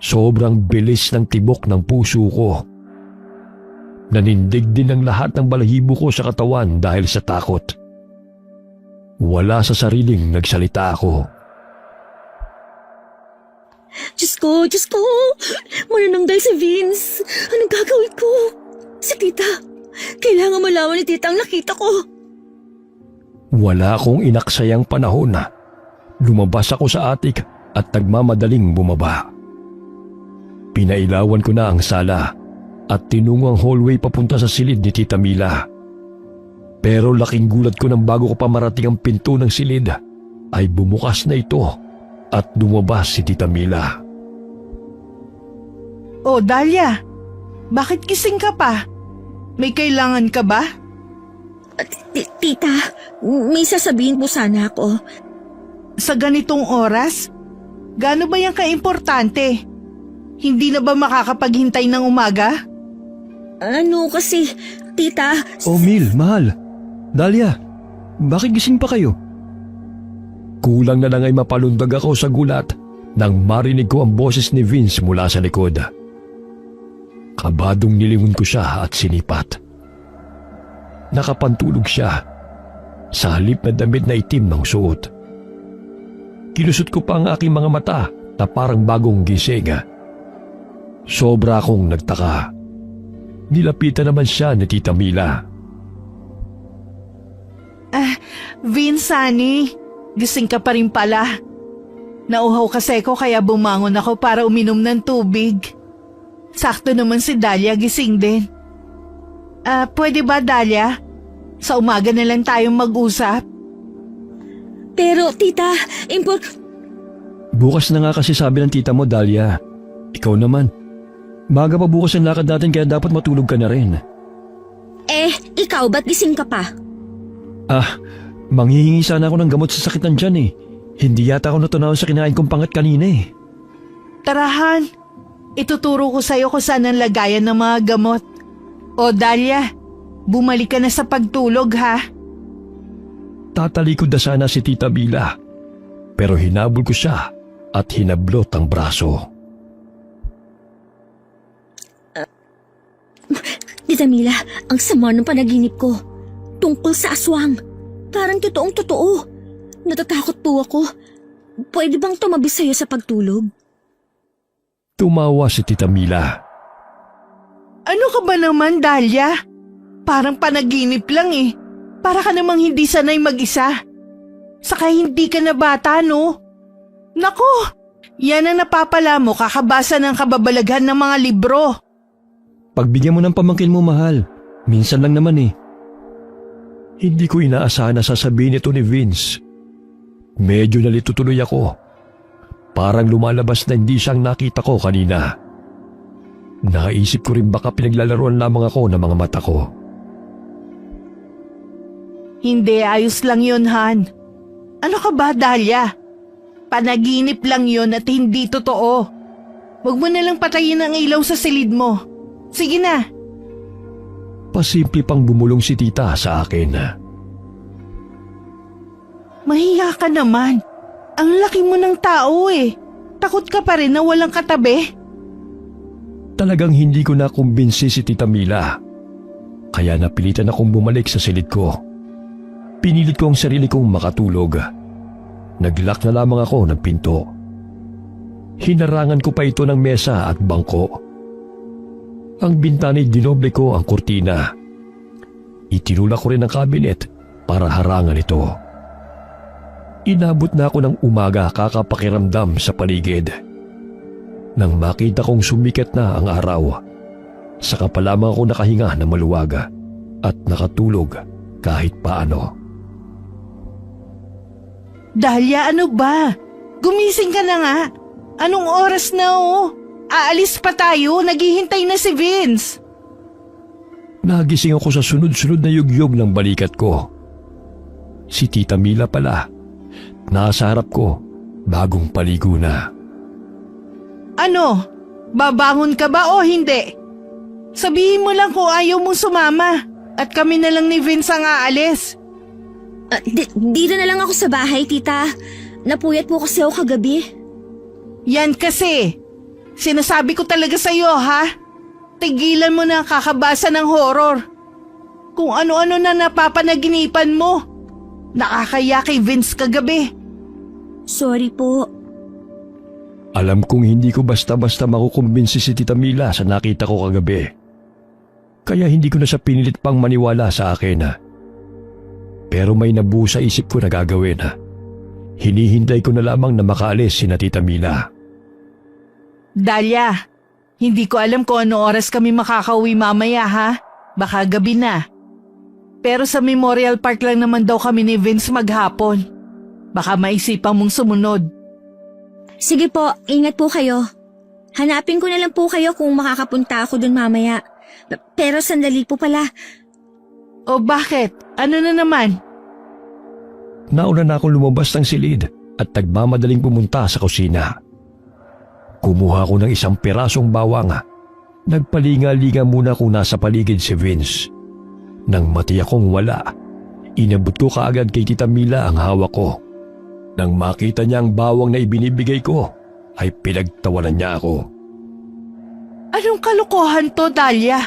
Sobrang bilis ng tibok ng puso ko. Nanindig din ang lahat ng balahibo ko sa katawan dahil sa takot. Wala sa sariling nagsalita ako. Diyos ko! Manananggal si Vince! Anong gagawin ko? Si tita! Kailangan malaman ni tita ang nakita ko! Wala akong inaksayang panahon. Lumabas ako sa attic at nagmamadaling bumaba. Pinailawan ko na ang sala at tinungo ang hallway papunta sa silid ni Tita Mila. Pero laking gulat ko nang bago ko pa marating ang pinto ng silid ay bumukas na ito at lumabas si Tita Mila. Oh, Dahlia, bakit gising ka pa? May kailangan ka ba? Tita, may sasabihin po sana ako. Sa ganitong oras? Gaano ba yan ka-importante? Hindi na ba makakapaghintay ng umaga? Ano kasi, tita... Oh, Mil, mahal. Dahlia, bakit gising pa kayo? Kulang na lang ay mapalundag ako sa gulat nang marinig ko ang boses ni Vince mula sa likod. Kabadong nilingon ko siya at sinipat. Nakapantulog siya. sa halip na damit na itim ng suot. Kilusot ko pa ang aking mga mata na parang bagong gising. Sobra akong nagtaka. Nilapitan naman siya ni Tita Mila. Vince, honey, gising ka pa rin pala. Nauhaw kasi ko kaya bumangon ako para uminom ng tubig. Sakto naman si Dahlia gising din. Pwede ba, Dahlia? Sa umaga na lang tayong mag-usap? Pero tita, Bukas na nga kasi sabi ng tita mo, Dahlia. Ikaw naman. Maga pa bukas ang lakad natin kaya dapat matulog ka na rin. Ikaw ba't gising ka pa? Manghihingi sana ako ng gamot sa sakit ng tiyan eh. Hindi yata ako natunaw sa kinain kong pangat kanina eh. Tarahan, ituturo ko sa'yo kung saan ang lagayan ng mga gamot. O Dahlia, bumalik ka na sa pagtulog ha. Tatalikod na sana si Tita Mila, pero hinabol ko siya at hinablot ang braso. Tita Mila, ang sama ng panaginip ko. Tungkol sa aswang. Parang totoong totoo. Natatakot po ako. Pwede bang tumabi sa'yo sa pagtulog? Tumawa si Tita Mila. Ano ka ba naman, Dahlia? Parang panaginip lang eh. Para ka namang hindi sanay mag-isa. Saka hindi ka na bata, no? Naku, yan ang napapala mo kakabasa ng kababalaghan ng mga libro. Pagbigyan mo ng pamangkin mo, mahal. Minsan lang naman eh. Hindi ko inaasahan na sasabihin ito ni Vince. Medyo nalito tuloy ako. Parang lumalabas na hindi siyang nakita ko kanina. Naisip ko rin baka pinaglalaroan lamang ako ng mga mata ko. Hindi, ayos lang yun, Han. Ano ka ba, Dahlia? Panaginip lang yun at hindi totoo. Huwag mo nalang patayin ang ilaw sa silid mo. Sige na. Pasimple pang bumulong si Tita sa akin. Mahiya ka naman. Ang laki mo ng tao eh. Takot ka pa rin na walang katabi. Talagang hindi ko nakumbinsi si Tita Mila. Kaya napilitan akong bumalik sa silid ko. Pinilit ko ang sarili kong makatulog. Naglock na lamang ako ng pinto. Hinarangan ko pa ito ng mesa at bangko. Ang bintana'y dinoble ko ang kurtina. Itinulak ko rin ang kabinet para harangan ito. Inabot na ako ng umaga kakapakiramdam sa paligid. Nang makita kong sumikat na ang araw, saka pa lamang ako nakahinga na maluwag at nakatulog kahit paano. Dahlia, ano ba? Gumising ka na nga. Anong oras na oh? Aalis pa tayo, naghihintay na si Vince. Nagising ako sa sunod-sunod na yugyog ng balikat ko. Si Tita Mila pala. Nasa harap ko, bagong paligo na. Ano? Babangon ka ba o hindi? Sabihin mo lang kung ayaw mong sumama at kami na lang ni Vince ang aalis. Dito na lang ako sa bahay, tita. Napuyat po kasi ako kagabi. Yan kasi. Sinasabi ko talaga sa'yo, ha? Tigilan mo na ang kakabasa ng horror. Kung ano-ano na napapanaginipan mo. Nakakaya kay Vince kagabi. Sorry po. Alam kong hindi ko basta-basta makukumbinsi si Tita Mila sa nakita ko kagabi. Kaya hindi ko na siya pinilit pang maniwala sa akin. Pero may nabuo sa isip ko na gagawin. Hinihintay ko na lamang na makaalis si Tita Mila. Dahlia, hindi ko alam kung ano oras kami makakauwi mamaya, ha? Baka gabi na. Pero sa Memorial Park lang naman daw kami ni Vince maghapon. Baka maisipan mong sumunod. Sige po, ingat po kayo. Hanapin ko na lang po kayo kung makakapunta ako dun mamaya. Pero sandali po pala. O bakit? Ano na naman? Nauna na akong lumabas ng silid at nagmamadaling pumunta sa kusina. Kumuha ko ng isang pirasong bawang. Nagpalinga-linga muna kung nasa paligid si Vince. Nang matiyak kong wala, inabot ko kaagad kay Tita Mila ang hawak ko. Nang makita niya ang bawang na ibinibigay ko, ay pinagtawanan niya ako. Anong kalokohan to, Dahlia?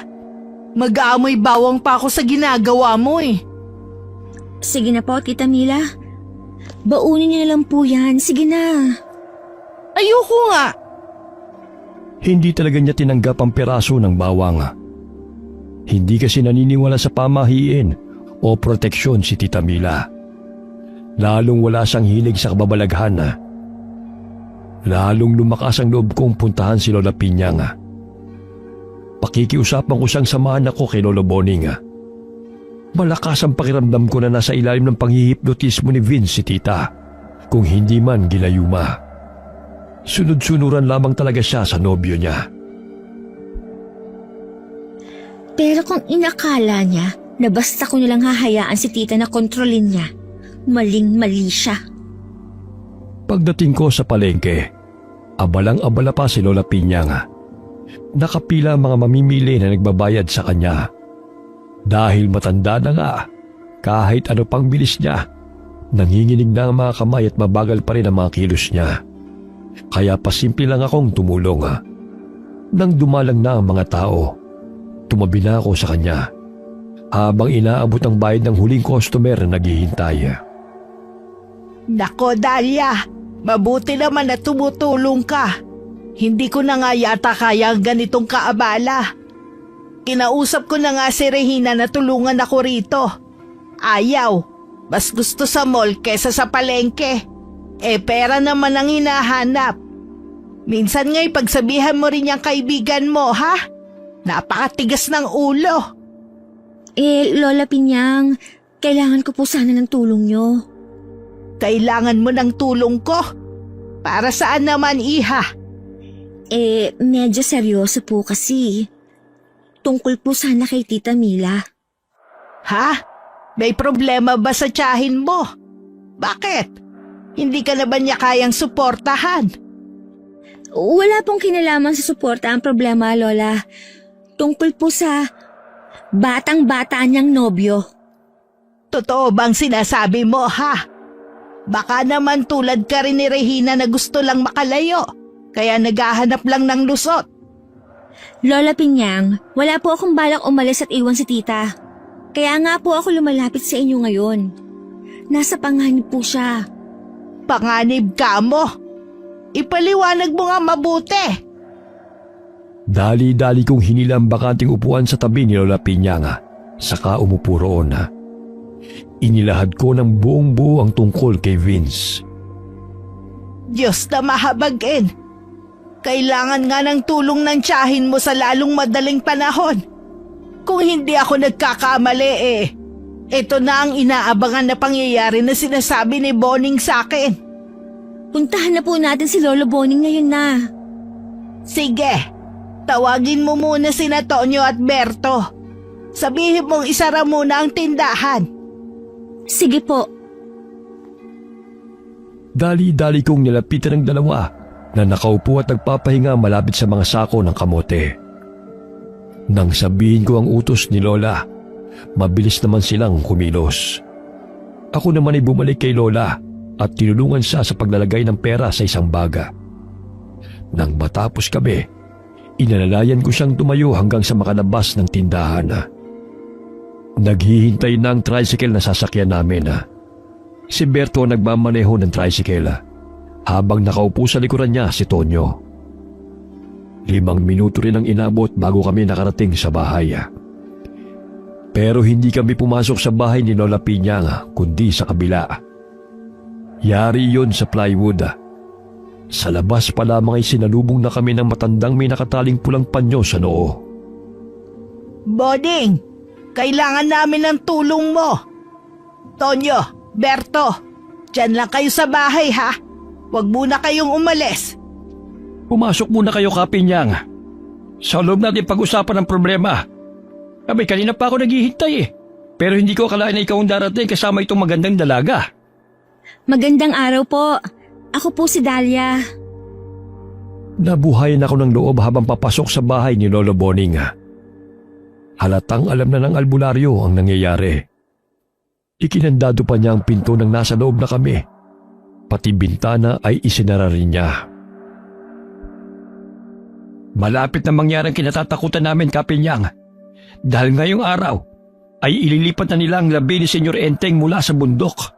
Mag-aamoy bawang pa ako sa ginagawa mo eh. Sige na po, Tita Mila. Baunin niyo na lang po yan. Sige na. Ayoko nga. Hindi talaga niya tinanggap ang peraso ng bawang. Hindi kasi naniniwala sa pamahiin o proteksyon si Tita Mila. Lalong wala siyang hilig sa kababalaghan. Lalong lumakas ang loob kong puntahan si Lola Pinyang. Pakikiusapan ko siyang samahan ako kay Lolo Boning. Malakas ang pakiramdam ko na nasa ilalim ng panghihipnotismo ni Vince si Tita, kung hindi man gilayuma. Sunod-sunuran lamang talaga siya sa nobyo niya. Pero kung inakala niya na basta ko nilang hahayaan si Tita na kontrolin niya, maling-mali siya. Pagdating ko sa palengke, abalang-abala pa si Lola Pinyang. Nakapila ang mga mamimili na nagbabayad sa kanya. Dahil matanda na nga, kahit ano pang bilis niya, nanginginig na ang mga kamay at mabagal pa rin ang mga kilos niya. Kaya pasimple lang akong tumulong. Nang dumalang na ang mga tao, tumabi na ako sa kanya habang inaabot ang bayad ng huling customer na naghihintay. Nako, Dahlia, mabuti naman na tumutulong ka. Hindi ko na nga yata kaya ang ganitong kaabala. Kinausap ko na nga si Regina na tulungan ako rito. Ayaw, mas gusto sa mall kesa sa palengke. Pera naman ang hinahanap. Minsan nga'y pagsabihan mo rin yung kaibigan mo, ha? Napakatigas ng ulo. Lola Pinyang, kailangan ko po sana ng tulong niyo. Kailangan mo ng tulong ko? Para saan naman, iha? Medyo seryoso po kasi. Tungkol po sana kay Tita Mila. Ha? May problema ba sa tiyahin mo? Bakit? Hindi ka na ba niya kayang suportahan? Wala pong kinalaman sa suporta ang problema, Lola. Tungkol po sa batang-bata niyang nobyo. Totoo bang sinasabi mo, ha? Baka naman tulad ka rin ni Regina na gusto lang makalayo, kaya naghahanap lang ng lusot. Lola Pinyang, wala po akong balak umalis at iwan si Tita. Kaya nga po ako lumalapit sa inyo ngayon. Nasa panganib po siya. Panganib ka mo? Ipaliwanag mo nga mabuti. Dali-dali kong hinila ang bakanting upuan sa tabi ni Lola Pinyang, saka umupo roon. Inilahad ko ng buong buo ang tungkol kay Vince. Diyos na mahabagin. Kailangan nga ng tulong ng tiyahin mo sa lalong madaling panahon. Kung hindi ako nagkakamali ito na ang inaabangan na pangyayari na sinasabi ni Boning sa akin. Puntahan na po natin si Lolo Boning ngayon na. Sige, tawagin mo muna sina Tonyo at Berto. Sabihin mong isara muna ang tindahan. Sige po. Dali-dali kong nilapitan ng dalawa na nakaupo at nagpapahinga malapit sa mga sako ng kamote. Nang sabihin ko ang utos ni Lola, mabilis naman silang kumilos. Ako naman ay bumalik kay Lola at tinulungan siya sa paglalagay ng pera sa isang baga. Nang matapos kami, inalalayan ko siyang tumayo hanggang sa makalabas ng tindahan. Naghihintay na ang tricycle na sasakyan namin. Si Berto nagmamaneho ng tricycle habang nakaupo sa likuran niya si Tonyo. 5 minuto rin ang inabot bago kami nakarating sa bahay. Pero hindi kami pumasok sa bahay ni Lola Pinyang kundi sa kabila. Yari yon sa plywood. Sa labas pa lamang ay sinalubong na kami ng matandang may nakataling pulang panyo sa noo. Boning, kailangan namin ng tulong mo. Tonyo, Berto, dyan lang kayo sa bahay, ha? Huwag muna kayong umalis. Pumasok muna kayo, Kapinyang. Sa loob natin pag-usapan ang problema. Abay, kanina pa ako naghihintay Pero hindi ko akalain na ikaw ang darating kasama itong magandang dalaga. Magandang araw po. Ako po si Dahlia. Nabuhayan ako ng loob habang papasok sa bahay ni Lolo Boning. Halatang alam na ng albularyo ang nangyayari. Ikinandado pa niya ang pinto ng nasa loob na kami. Pati bintana ay isinara rin niya. Malapit na mangyari ang kinatatakutan namin, Kapinyang. Dahil ngayong araw, ay ililipat na nila ang labi ni Senyor Enteng mula sa bundok.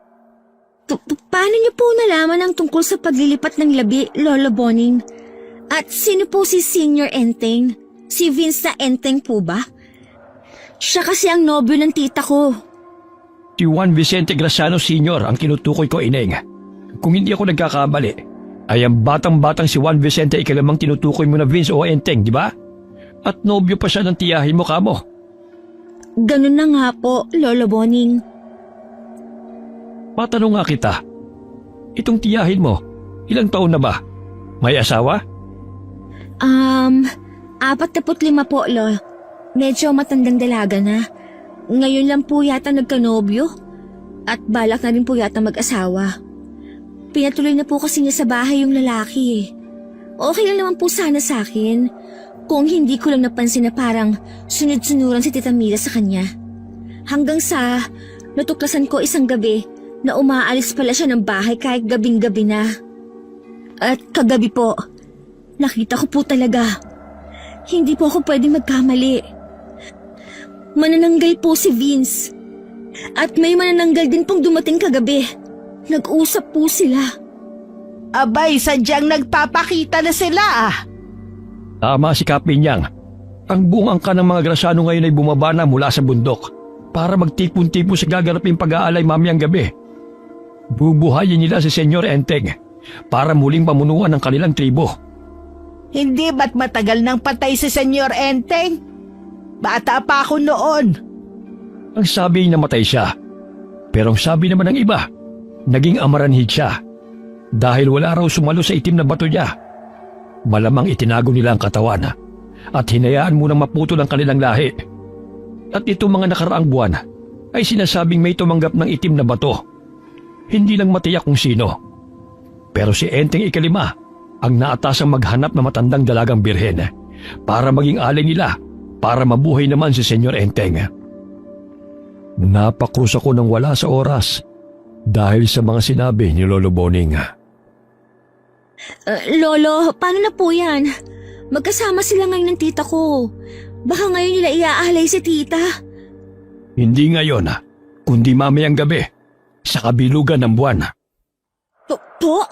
Paano niyo po nalaman ang tungkol sa paglilipat ng labi, Lolo Boning? At sino po si Senior Enteng? Si Vince na Enteng po ba? Siya kasi ang nobyo ng tita ko. Si Juan Vicente Graciano Sr. ang kinutukoy ko, Ineng. Kung hindi ako nagkakamali, ay ang batang-batang si Juan Vicente ikalimang tinutukoy mo na Vince o Enteng, di ba? At nobyo pa siya ng tiyahin mo kamo. Ganun na nga po, Lolo Boning. Matanong nga kita, itong tiyahin mo, ilang taon na ba? May asawa? 45 po, Lo. Medyo matandang dalaga na. Ngayon lang po yata nagkanobyo. At balak na rin po yata mag-asawa. Pinatuloy na po kasi niya sa bahay yung lalaki eh. Okay lang naman po sana sa akin. Kung hindi ko lang napansin na parang sunod-sunuran si Tita Mila sa kanya. Hanggang sa natuklasan ko isang gabi na umaalis pala siya ng bahay kahit gabing-gabi na. At kagabi po, nakita ko po talaga. Hindi po ako pwedeng magkamali. Manananggal po si Vince. At may manananggal din pong dumating kagabi. Nag-usap po sila. Abay, sadyang nagpapakita na sila ah. Tama si Kapinyang. Ang buong angka ng mga Graciano ngayon ay bumaba na mula sa bundok para magtipon-tipon sa gaganaping pag-aalay mamayang gabi. Bubuhayin nila si Senyor Enteng para muling pamunuan ng kanilang tribo. Hindi ba't matagal nang patay si Senyor Enteng? Bata pa ako noon. Ang sabi namatay siya. Pero ang sabi naman ng iba, naging amaranhid siya dahil wala raw sumalo sa itim na bato niya. Malamang itinago nila ang katawan at hinayaan munang maputol ang kanilang lahi. At itong mga nakaraang buwan ay sinasabing may tumanggap ng itim na bato. Hindi lang matiyak kung sino. Pero si Enteng Ikalima ang naatasang maghanap na matandang dalagang birhen para maging alay nila para mabuhay naman si Senyor Enteng. Napakrus ako ng wala sa oras dahil sa mga sinabi ni Lolo Boning. Lolo, paano na po yan? Magkasama sila ngayon ng tita ko. Baka ngayon nila iaalay si tita. Hindi ngayon, kundi mamayang gabi sa kabilugan ng buwan. Po?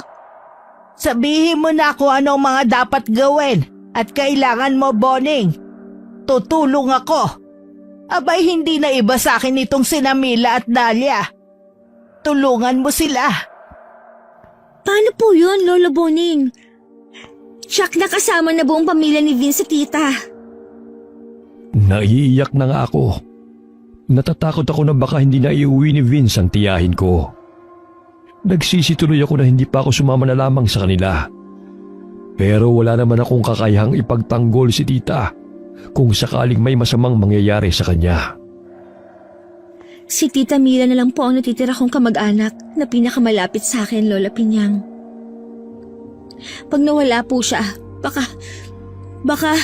Sabihin mo na kung anong mga dapat gawin at kailangan mo, Boning. Tutulong ako. Abay, hindi na iba sa akin itong sina Mila at Dahlia. Tulungan mo sila. Paano po yun, Lolo Boning? Siyak na kasama na buong pamilya ni Vince sa tita. Naiiyak na nga ako. Natatakot ako na baka hindi na iuwi ni Vince ang tiyahin ko. Nagsisituloy ako na hindi pa ako sumama na lamang sa kanila. Pero wala naman akong kakayahang ipagtanggol si tita kung sakaling may masamang mangyayari sa kanya. Si Tita Mila na lang po ang natitira kong kamag-anak na pinakamalapit sa akin, Lola Pinyang. Pag nawala po siya, baka...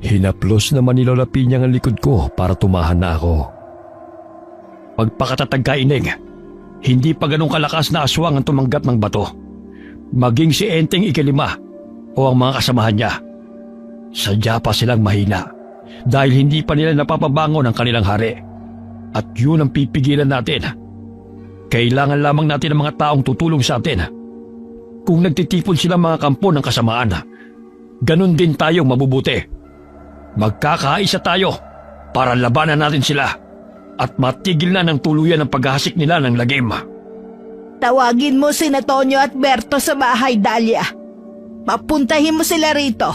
Hinaplos naman ni Lola Pinyang ang likod ko para tumahan na ako. Pagpakatatag ka, Ineng. Hindi pa ganong kalakas na aswang ang tumanggap ng bato. Maging si Enteng Ikalima o ang mga kasamahan niya. Sadya pa silang mahina dahil hindi pa nila napapabangon ang kanilang hari. At yun ang pipigilan natin. Kailangan lamang natin ng mga taong tutulong sa atin. Kung nagtitipon silang mga kampo ng kasamaan, ganun din tayong mabubuti. Magkakaisa tayo para labanan natin sila at matigil na ng tuluyan ang paghahasik nila ng lagim. Tawagin mo si Tonyo at Berto sa bahay, Dahlia. Papuntahin mo sila rito.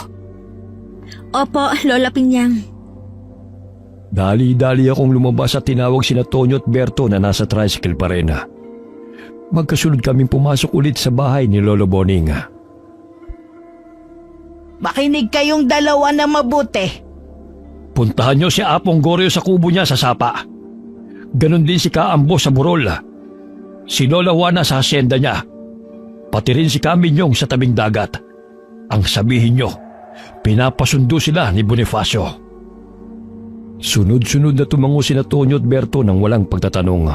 Opo, Lola Pinyang. Dali-dali akong lumabas at tinawag sina Tonyo at Berto na nasa tricycle pa rin. Magkasunod kaming pumasok ulit sa bahay ni Lolo Boning. Makinig kayong dalawa na mabuti. Puntahan niyo si Apong Goryo sa kubo niya sa Sapa. Ganon din si Kaambo sa Burol. Si Lola Juana sa hasyenda niya. Pati rin si Kaminyong sa tabing dagat. Ang sabihin niyo, pinapasundo sila ni Bonifacio. Sunod-sunod na tumango sina Tonyo at Berto nang walang pagtatanong.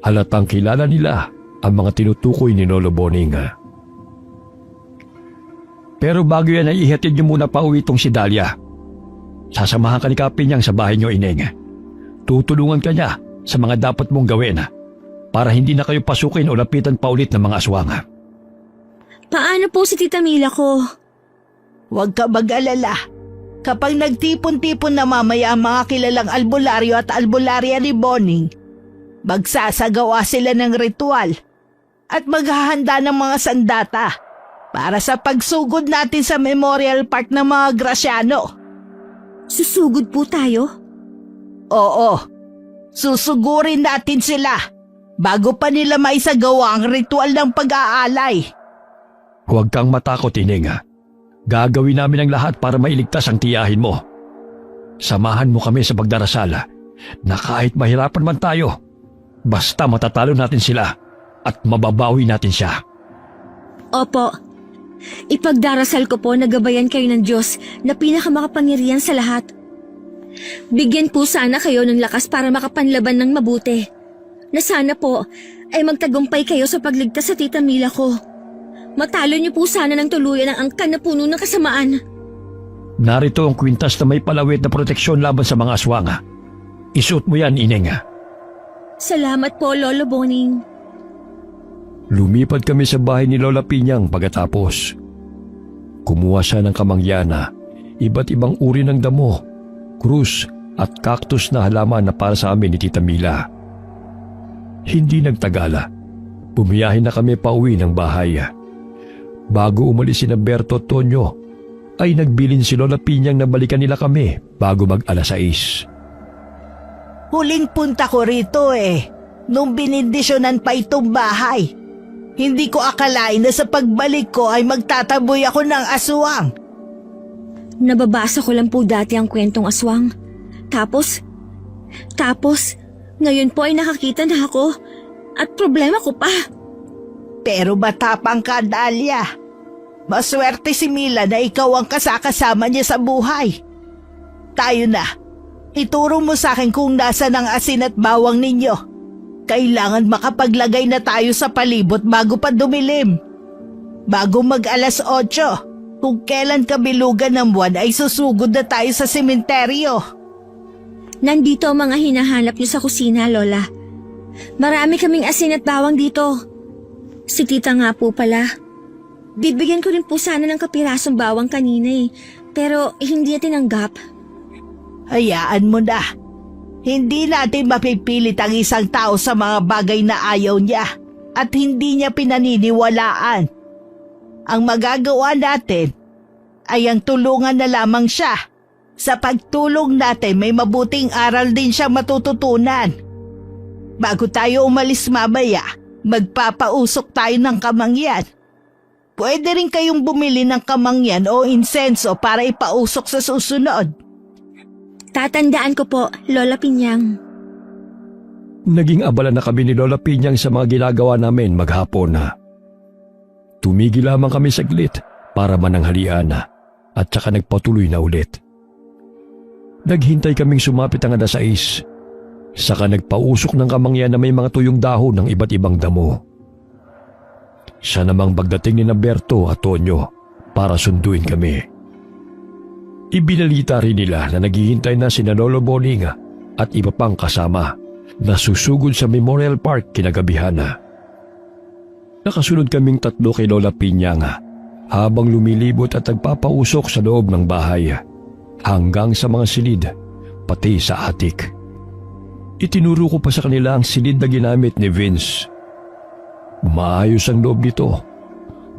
Halatang kilala nila ang mga tinutukoy ni Lolo Boning. Pero bago yan ay ihatid niyo muna pa uwi itong si Dahlia. Sasamahan ka ni Kapinyang sa bahay niyo, Ineng. Tutulungan ka niya sa mga dapat mong gawin para hindi na kayo pasukin o lapitan pa ulit ng mga aswang. Paano po si Tita Mila ko? Huwag ka mag-alala. Kapag nagtipon-tipon na mamaya ang mga kilalang albularyo at albularya ni Boning, magsasagawa sila ng ritual at maghahanda ng mga sandata para sa pagsugod natin sa Memorial Park ng mga Graciano. Susugod po tayo? Oo, susugurin natin sila bago pa nila maisagawa ang ritual ng pag-aalay. Huwag kang matakot, Ineng. Gagawin namin ang lahat para mailigtas ang tiyahin mo. Samahan mo kami sa pagdarasal na kahit mahirapan man tayo, basta matatalo natin sila at mababawi natin siya. Opo. Ipagdarasal ko po na gabayan kayo ng Diyos na pinakamakapangyarihan sa lahat. Bigyan po sana kayo ng lakas para makapanlaban ng mabuti. Na sana po ay magtagumpay kayo sa pagligtas sa Tita Mila ko. Matalo niyo po sana ng tuluyan ang angkan na puno ng kasamaan. Narito ang kwintas na may palawit na proteksyon laban sa mga aswang. Isuot mo yan, Ineng. Salamat po, Lolo Boning. Lumipat kami sa bahay ni Lola Pinyang pagkatapos. Kumuha siya ng kamangyana, iba't ibang uri ng damo, krus at cactus na halaman na para sa amin ni Tita Mila. Hindi nagtagala. Bumiyahin na kami pauwi ng bahay. Bago umalis si Berto at Tonyo, ay nagbilin si Lola Pinyang na balikan nila kami bago mag-alas 6. Huling punta ko rito nung binindisyonan pa itong bahay. Hindi ko akalain na sa pagbalik ko ay magtataboy ako ng aswang. Nababasa ko lang po dati ang kwentong aswang. Tapos, ngayon po ay nakakita na ako at problema ko pa. Pero matapang ka, Dahlia. Maswerte si Mila na ikaw ang kasakasama niya sa buhay. Tayo na. Ituro mo sa akin kung nasa ng asin at bawang ninyo. Kailangan makapaglagay na tayo sa palibot bago pa dumilim. Bago mag-alas 8, kung kailan kabilugan ng buwan ay susugod na tayo sa sementeryo. Nandito ang mga hinahanap niyo sa kusina, Lola. Marami kaming asin at bawang dito. Si Tita nga po pala. Bibigyan ko rin po sana ng kapirasong bawang kanina pero hindi niya tinanggap. Hayaan mo na. Hindi natin mapipilit ang isang tao sa mga bagay na ayaw niya at hindi niya pinaniniwalaan. Ang magagawa natin ay ang tulungan na lamang siya. Sa pagtulong natin may mabuting aral din siya matututunan. Bago tayo umalis mamaya, magpapausok tayo ng kamangyan. Pwede rin kayong bumili ng kamangyan o insenso para ipausok sa susunod. Tatandaan ko po, Lola Pinyang. Naging abala na kami ni Lola Pinyang sa mga ginagawa namin maghapon. Tumigil lamang kami saglit para mananghalian at saka nagpatuloy na ulit. Naghintay kaming sumapit ang alas 6. Saka nagpausok ng kamangyan na may mga tuyong dahon ng iba't ibang damo. Siya namang pagdating ni Berto at Tonyo para sunduin kami. Ibinalita rin nila na naghihintay na sina Lolo Boning at iba pang kasama na susugod sa Memorial Park kinagabihan. Nakasunod kaming 3 kay Lola Pinyang habang lumilibot at nagpapausok sa loob ng bahay hanggang sa mga silid pati sa atik. Itinuro ko pa sa kanila ang silid na ginamit ni Vince. Maayos ang loob nito.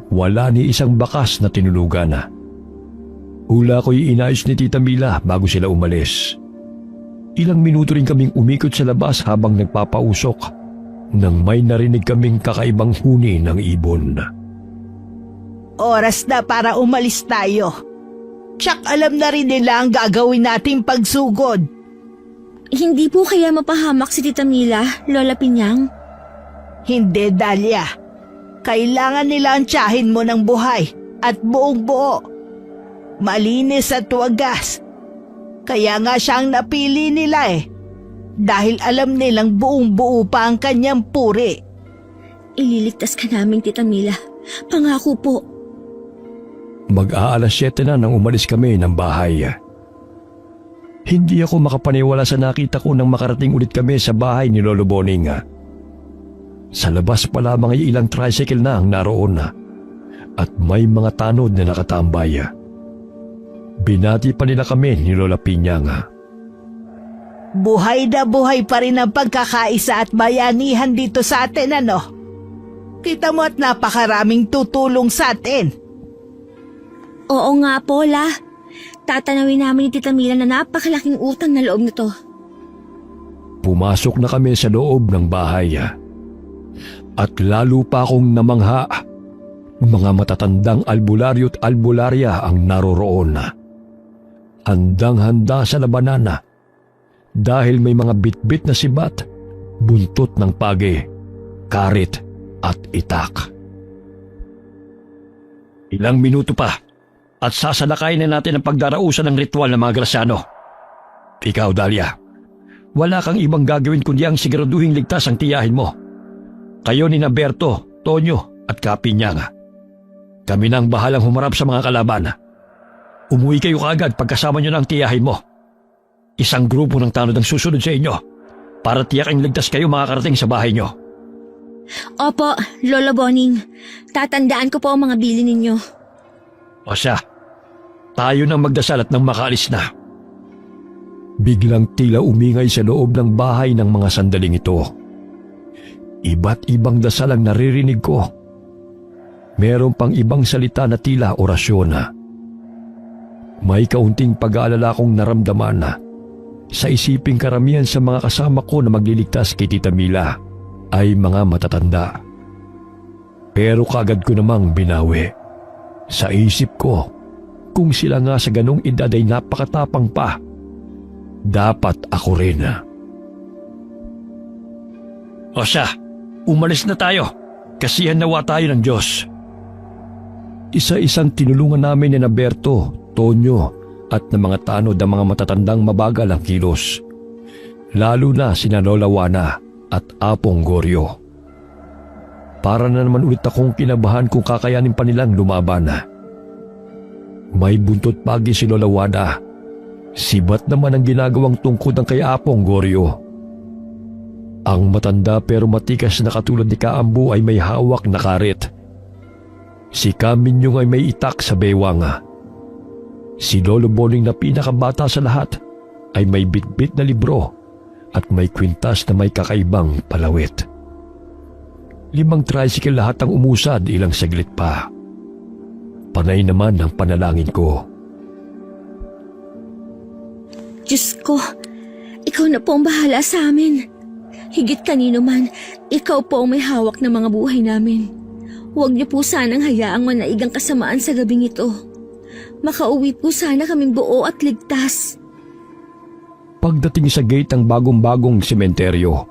Wala ni isang bakas na tinulugan. Hula ko'y inayos ni Tita Mila bago sila umalis. Ilang minuto rin kaming umikot sa labas habang nagpapausok nang may narinig kaming kakaibang huni ng ibon. Oras na para umalis tayo. Tsak alam na rin nila ang gagawin nating pagsugod. Hindi po kaya mapahamak si Tita Mila, Lola Pinyang? Hindi, Dahlia. Kailangan nila ang tiyahin mo ng buhay at buong buo. Malinis at wagas. Kaya nga siyang napili nila dahil alam nilang buong buo pa ang kanyang puri. Ililigtas ka namin, Tita Mila. Pangako po. Mag-aalas 7 na nang umalis kami ng bahay. Hindi ako makapaniwala sa nakita ko nang makarating ulit kami sa bahay ni Lolo Boning. Sa labas pa lamang ay ilang tricycle na ang naroon at may mga tanod na nakatambay. Binati pa nila kami ni Lola Pinyang. Buhay na buhay pa rin ang pagkakaisa at bayanihan dito sa atin, ano? Kita mo at napakaraming tutulong sa atin. Oo nga po, La. Tatanawin namin ni Tita Mila na napakalaking utang na loob nito. Pumasok na kami sa loob ng bahay at lalo pa akong namangha. Mga matatandang albularyo at albularya ang naroroon. Handang-handa sa labanan dahil may mga bitbit na sibat, buntot ng pagi, karit at itak. Ilang minuto pa at sasalakayin na natin ang pagdarausan ng ritual ng mga Graciano. Ikaw, Dahlia, wala kang ibang gagawin kundi ang siguraduhing ligtas ang tiyahin mo. Kayo ni Berto, Tonyo at Kapinyang. Kami na ang bahalang humarap sa mga kalaban. Umuwi kayo kaagad pagkasama nyo ng tiyahin mo. Isang grupo ng tanod ang susunod sa inyo para tiyaking ligtas kayo makakarating sa bahay nyo. Opo, Lolo Boning. Tatandaan ko po ang mga bilin ninyo. O siya, tayo nang magdasal at nang makaalis na. Biglang tila umingay sa loob ng bahay ng mga sandaling ito. Iba't ibang dasal ang naririnig ko. Meron pang ibang salita na tila orasyon. May kaunting pag-aalala kong naramdaman sa isiping karamihan sa mga kasama ko na magliligtas kay Tita Mila ay mga matatanda. Pero kagad ko namang binawi. Sa isip ko, kung sila nga sa ganong edad ay napakatapang pa, dapat ako rin. O siya, umalis na tayo. Kasihan nawa tayo ng Diyos. Isa-isang tinulungan namin ni Berto, Tonyo at ng mga tanod ang mga matatandang mabagal ang kilos. Lalo na sina Lola Juana at Apong Goryo. Para na naman ulit akong kinabahan kung kakayanin pa nilang lumaban. May buntot pagi si Lola Juana. Sibat naman ang ginagawang tungkod ng kay Apong Goryo. Ang matanda pero matikas na katulad ni Kaambu ay may hawak na karit. Si Kaminyong ay may itak sa bewang. Si Lolo Boning na pinakabata sa lahat ay may bitbit na libro at may kwintas na may kakaibang palawit. 5 tricycle lahat ang umusad ilang saglit pa. Panay naman ang panalangin ko. Diyos ko, ikaw na po ang bahala sa amin. Higit kanino man, ikaw po ang may hawak ng mga buhay namin. Huwag niyo po sanang hayaang manaigang kasamaan sa gabing ito. Makauwi po sana kaming buo at ligtas. Pagdating sa gate ng bagong-bagong sementeryo,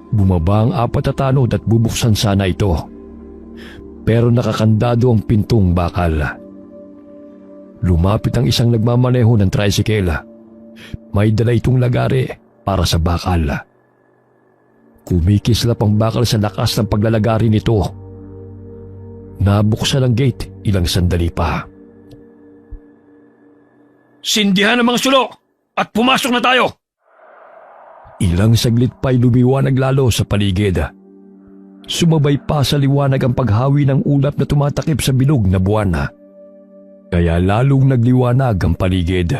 bumaba ang 4 na tanod at bubuksan sana ito. Pero nakakandado ang pintong bakal. Lumapit ang isang nagmamaneho ng tricycle. May dala itong lagari para sa bakal. Kumikislap ang bakal sa lakas ng paglalagari nito. Nabuksan ang gate ilang sandali pa. Sindihan ang mga sulok at pumasok na tayo! Ilang saglit pa'y lumiwanag lalo sa paligid. Sumabay pa sa liwanag ang paghawi ng ulap na tumatakip sa bilog na buwan. Kaya lalong nagliwanag ang paligid.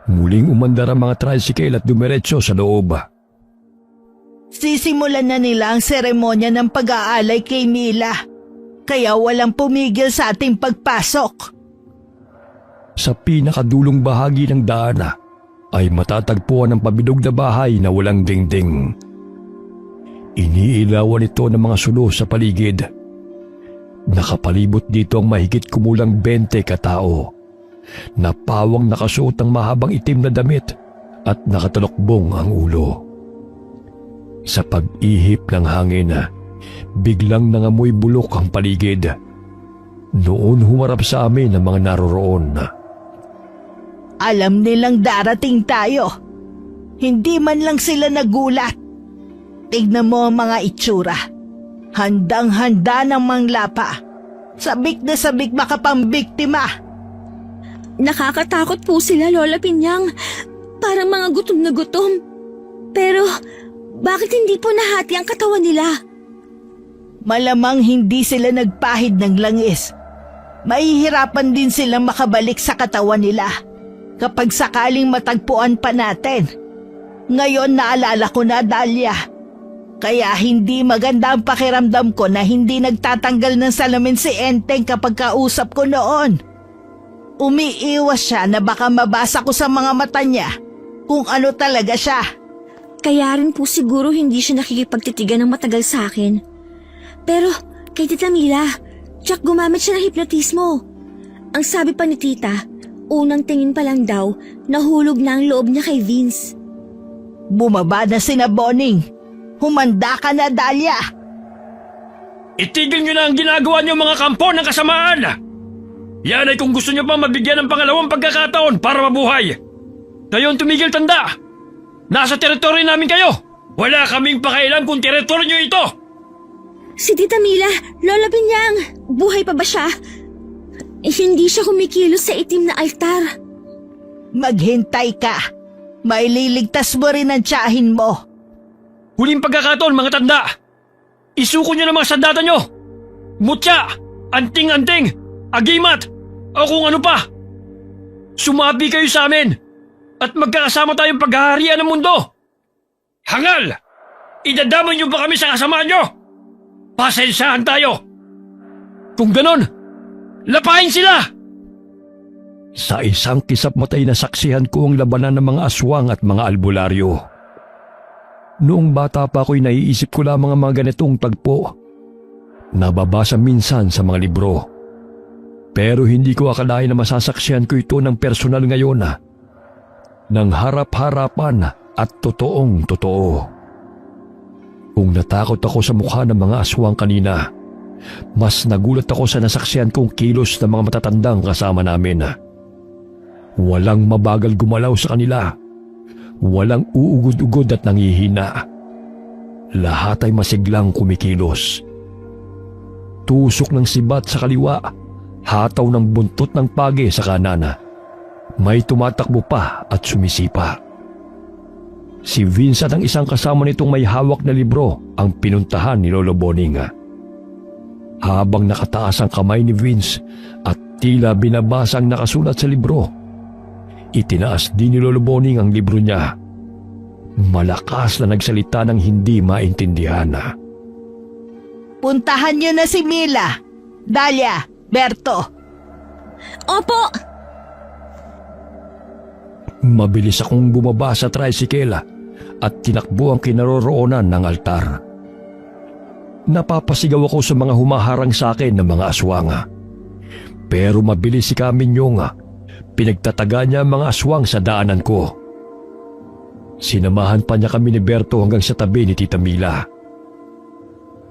Muling umandar ang mga tricycle at dumiretso sa loob. Sisimulan na nila ang seremonya ng pag-aalay kay Mila. Kaya walang pumigil sa ating pagpasok. Sa pinakadulong bahagi ng daan ay matatagpuan ang pabilog na bahay na walang dingding. Iniilawan ito ng mga sulo sa paligid. Nakapalibot dito ang mahigit kumulang 20 katao. Napawang nakasuot ang mahabang itim na damit at nakatalokbong ang ulo. Sa pag-ihip ng hangin, biglang nangamoy bulok ang paligid. Noon humarap sa amin ang mga naroroon. Alam nilang darating tayo. Hindi man lang sila nagulat. Tignan mo ang mga itsura. Handang-handa ng manglapa. Sabik na sabik makapambiktima. Nakakatakot po sila, Lola Pinyang. Parang mga gutom na gutom. Pero, bakit hindi po nahati ang katawan nila? Malamang hindi sila nagpahid ng langis. Mahihirapan din silang makabalik sa katawan nila kapag sakaling matagpuan pa natin. Ngayon naalala ko na, Dahlia. Kaya hindi maganda ang pakiramdam ko na hindi nagtatanggal ng salamin si Enteng kapag kausap ko noon. Umiiwas siya na baka mabasa ko sa mga mata niya kung ano talaga siya. Kaya rin po siguro hindi siya nakikipagtitigan ng matagal sa akin. Pero, kay Tita Mila, tsak gumamit siya ng hipnotismo. Ang sabi pa ni Tita, unang tingin pa lang daw, nahulog na ang loob niya kay Vince. Bumaba na sina Boning. Humanda ka na, Dahlia. Itigil nyo na ang ginagawa niyo mga kampo ng kasamaan! Yan ay kung gusto niyo pa mabigyan ng pangalawang pagkakataon para mabuhay. Ngayon tumigil, tanda! Nasa teritoryo namin kayo! Wala kaming pakialam kung teritoryo niyo ito! Si Tita Mila, Lola Pinyang, buhay pa ba siya? Hindi siya kumikilos sa itim na altar. Maghintay ka. May liligtas mo rin ang tiyahin mo. Huling pagkakataon mga tanda! Isuko niyo ng mga sandata niyo! Mutya! Anting-anting! Agimat! O kung ano pa! Sumabi kayo sa amin! At magkakasama tayong paghaharian ng mundo! Hangal! Idadamay niyo ba kami sa kasama niyo? Pasensyahan tayo! Kung ganon, lapain sila! Sa isang kisap-matay na saksihan ko ang labanan ng mga aswang at mga albularyo. Noong bata pa ako'y naiisip ko lamang ang mga ganitong tagpo. Nababasa minsan sa mga libro. Pero hindi ko akalain na masasaksihan ko ito ng personal ngayon ng harap-harapan at totoong totoo. Kung natakot ako sa mukha ng mga aswang kanina, mas nagulat ako sa nasaksihan kong kilos ng mga matatandang kasama namin. Walang mabagal gumalaw sa kanila. Walang uugod-ugod at nangihina. Lahat ay masiglang kumikilos. Tusok ng sibat sa kaliwa, hataw ng buntot ng pagi sa kanan. May tumatakbo pa at sumisipa. Si Vincent ang isang kasama nitong may hawak na libro ang pinuntahan ni Lolo Boning. Habang nakataas ang kamay ni Vince at tila binabasa ang nakasulat sa libro, itinaas din ni Lolo Boning ang libro niya. Malakas na nagsalita ng hindi maintindihan. Puntahan niyo na si Mila, Dahlia, Berto. Opo! Mabilis akong bumaba sa tricycle at tinakbo ang kinaroroonan ng altar. Napapasigaw ako sa mga humaharang sa akin ng mga aswang. Pero mabilis si Kaminyong. Pinagtataga niya ang mga aswang sa daanan ko. Sinamahan pa niya kami ni Berto hanggang sa tabi ni Tita Mila.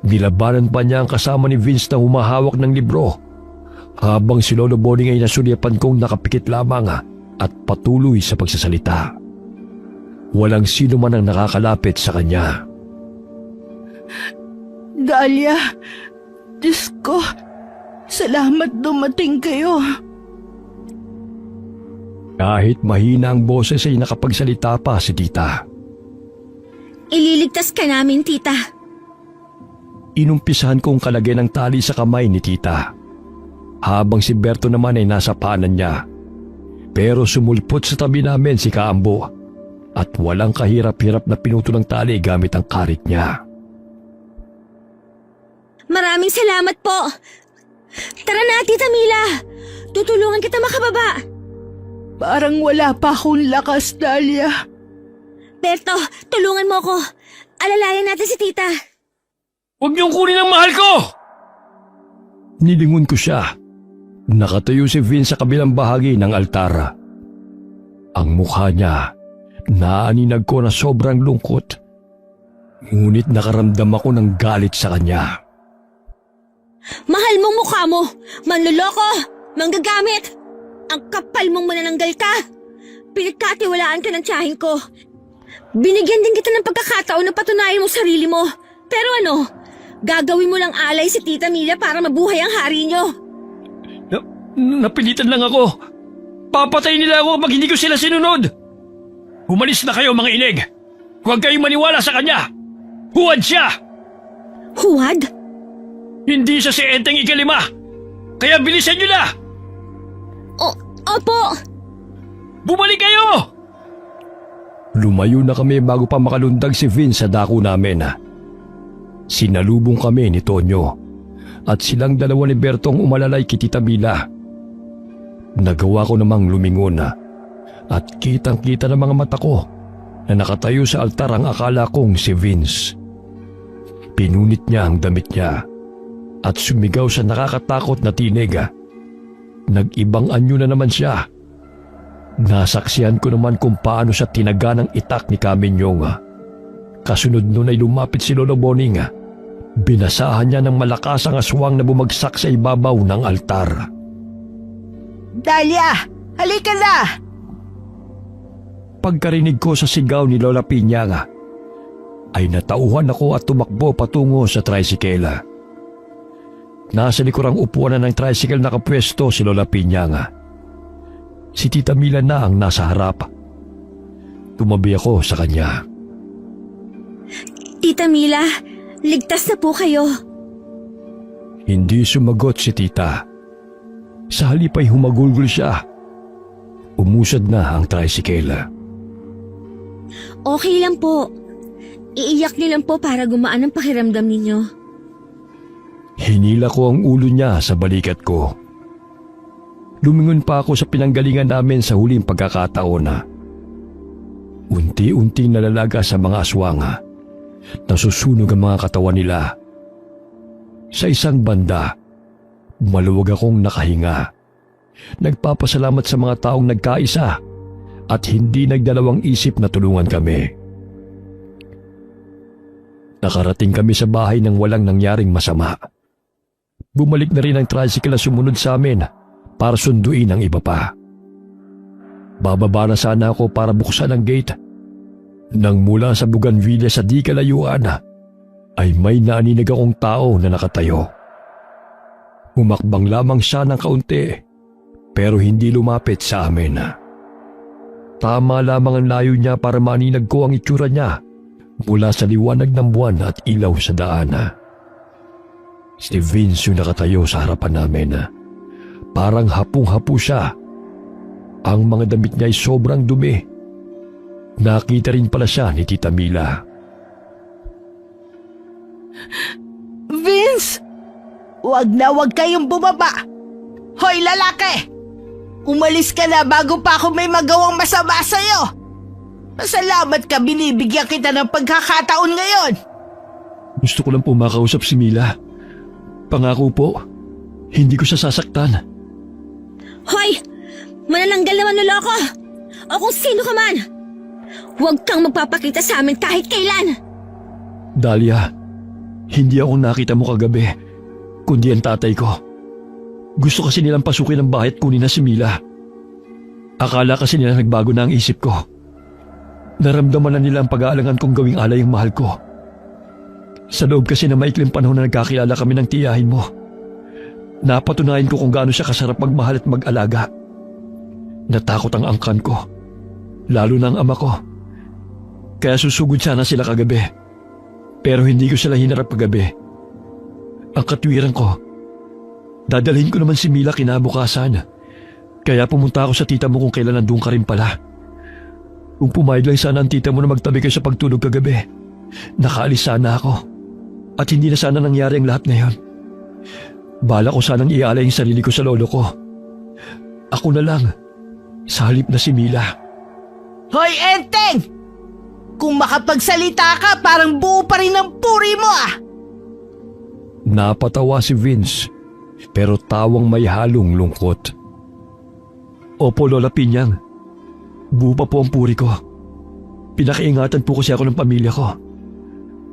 Nilabanan pa niya ang kasama ni Vince na humahawak ng libro, habang si Lolo Boning ay nasulyapan kong nakapikit lamang at patuloy sa pagsasalita. Walang sino man ang nakakalapit sa kanya. Dahlia, Diyos ko, salamat dumating kayo. Kahit mahina ang boses ay nakapagsalita pa si Tita. Ililigtas ka namin, Tita. Inumpisahan kong kalagyan ng tali sa kamay ni Tita, habang si Berto naman ay nasa paanan niya. Pero sumulpot sa tabi namin si Kaambo at walang kahirap-hirap na pinuto ng tali gamit ang karit niya. Maraming salamat po. Tara na, Tita Mila. Tutulungan kita makababa. Parang wala pa akong lakas, Dahlia. Berto, tulungan mo ko. Alalayan natin si Tita. Huwag niyong kunin ang mahal ko! Nilingon ko siya. Nakatayo si Vince sa kabilang bahagi ng altar. Ang mukha niya, naaninag ko na sobrang lungkot. Ngunit nakaramdam ako ng galit sa kanya. Mahal mong mukha mo. Manloloko. Manggagamit. Ang kapal mong manananggal ka. Pinagkatiwalaan ka ng tiyahin ko. Binigyan din kita ng pagkakataon na patunayan mo sarili mo. Pero ano, gagawin mo lang alay si Tita Mila para mabuhay ang hari niyo. Napilitan lang ako. Papatay nila ako pag hindi ko sila sinunod! Umalis na kayo mga inig! Huwag kayong maniwala sa kanya! Huwad siya! Huwad? Hindi siya si Enteng Ikalima! Kaya bilisan nyo na! Opo! Bumalik kayo! Lumayo na kami bago pa makalundag si Vince sa dako namin. Sinalubong kami ni Tonyo at silang dalawa ni Bertong umalalay kay Tita Mila. Nagawa ko namang lumingon at kitang-kita ng mga mata ko na nakatayo sa altar ang akala kong si Vince. Pinunit niya ang damit niya at sumigaw sa nakakatakot na tinig. Nag-ibang anyo na naman siya. Nasaksihan ko naman kung paano siya tinaga ng itak ni Kaminyong. Kasunod nun ay lumapit si Lolo Boning. Binasahan niya ng malakas ang aswang na bumagsak sa ibabaw ng altar. Dahlia, halika na! Pagkarinig ko sa sigaw ni Lola Piñang, ay natauhan ako at tumakbo patungo sa tricycle. Nasa likurang upuan na ng tricycle nakapwesto si Lola Piñang. Si Tita Mila na ang nasa harap. Tumabi ako sa kanya. Tita Mila, ligtas na po kayo. Hindi sumagot si Tita. Sa halip ay humagulgol siya. Umusad na ang tricycle. Okay lang po. Iiyak niyo lang po para gumaan ang pakiramdam ninyo. Hinila ko ang ulo niya sa balikat ko. Lumingon pa ako sa pinanggalingan namin sa huling pagkakataon. Unti-unting nalalaga sa mga aswang. Nasusunog ang mga katawan nila. Sa isang banda, maluwag akong nakahinga. Nagpapasalamat sa mga taong nagkaisa at hindi nagdalawang isip na tulungan kami. Nakarating kami sa bahay nang walang nangyaring masama. Bumalik na rin ang tricycle na sumunod sa amin para sunduin ang iba pa. Bababa na sana ako para buksan ang gate nang mula sa Bougainvillea sa di kalayuan ay may naninig akong tao na nakatayo. Humakbang lamang siya ng kaunti pero hindi lumapit sa amin. Tama lamang ang layo niya para maninag ko ang itsura niya mula sa liwanag ng buwan at ilaw sa daan. Si Vince yung nakatayo sa harapan namin. Parang hapong-hapo siya. Ang mga damit niya ay sobrang dumi. Nakita rin pala siya ni Tita Mila. Vince! Wag kayong bumaba! Hoy lalaki! Umalis ka na bago pa ako may magawang masama sa'yo! Pasalamat ka, binibigyan kita ng pagkakataon ngayon! Gusto ko lang po makausap si Mila. Pangako po, hindi ko siya sasaktan. Hoy! Manananggal naman niloko! O kung sino ka man! Huwag kang magpapakita sa amin kahit kailan! Dahlia, hindi ako nakita mo kagabi, kundi ang tatay ko. Gusto kasi nilang pasukin ang bahay at kunin na si Mila. Akala kasi nila nagbago na ang isip ko. Naramdaman na nila ang pag-aalangan kong gawing alay ang mahal ko. Sa loob kasi na maikling panahon na nagkakilala kami ng tiyahin mo, napatunayan ko kung gaano siya kasarap magmahal at mag-alaga. Natakot ang angkan ko, lalo na ang ama ko. Kaya susugod sana sila kagabi. Pero hindi ko sila hinarap kagabi. Ang katwiran ko, dadalhin ko naman si Mila kinabukasan. Kaya pumunta ako sa tita mo kung kailan nandun ka rin pala. Kung pumayag lang sana ang tita mo na magtabi kayo sa pagtulog kagabi, nakaalis sana ako. At hindi na sana nangyari ang lahat ngayon. Bala ko sanang ialay ang sarili ko sa lolo ko. Ako na lang, sa halip na si Mila. Hoy Enteng! Kung makapagsalita ka, parang buo pa rin ang puri mo ah! Napatawa si Vince, pero tawang may halong lungkot. Opo, Lola Piñang. Buo pa po ang puri ko. Pinakaingatan po kasi ako ng pamilya ko.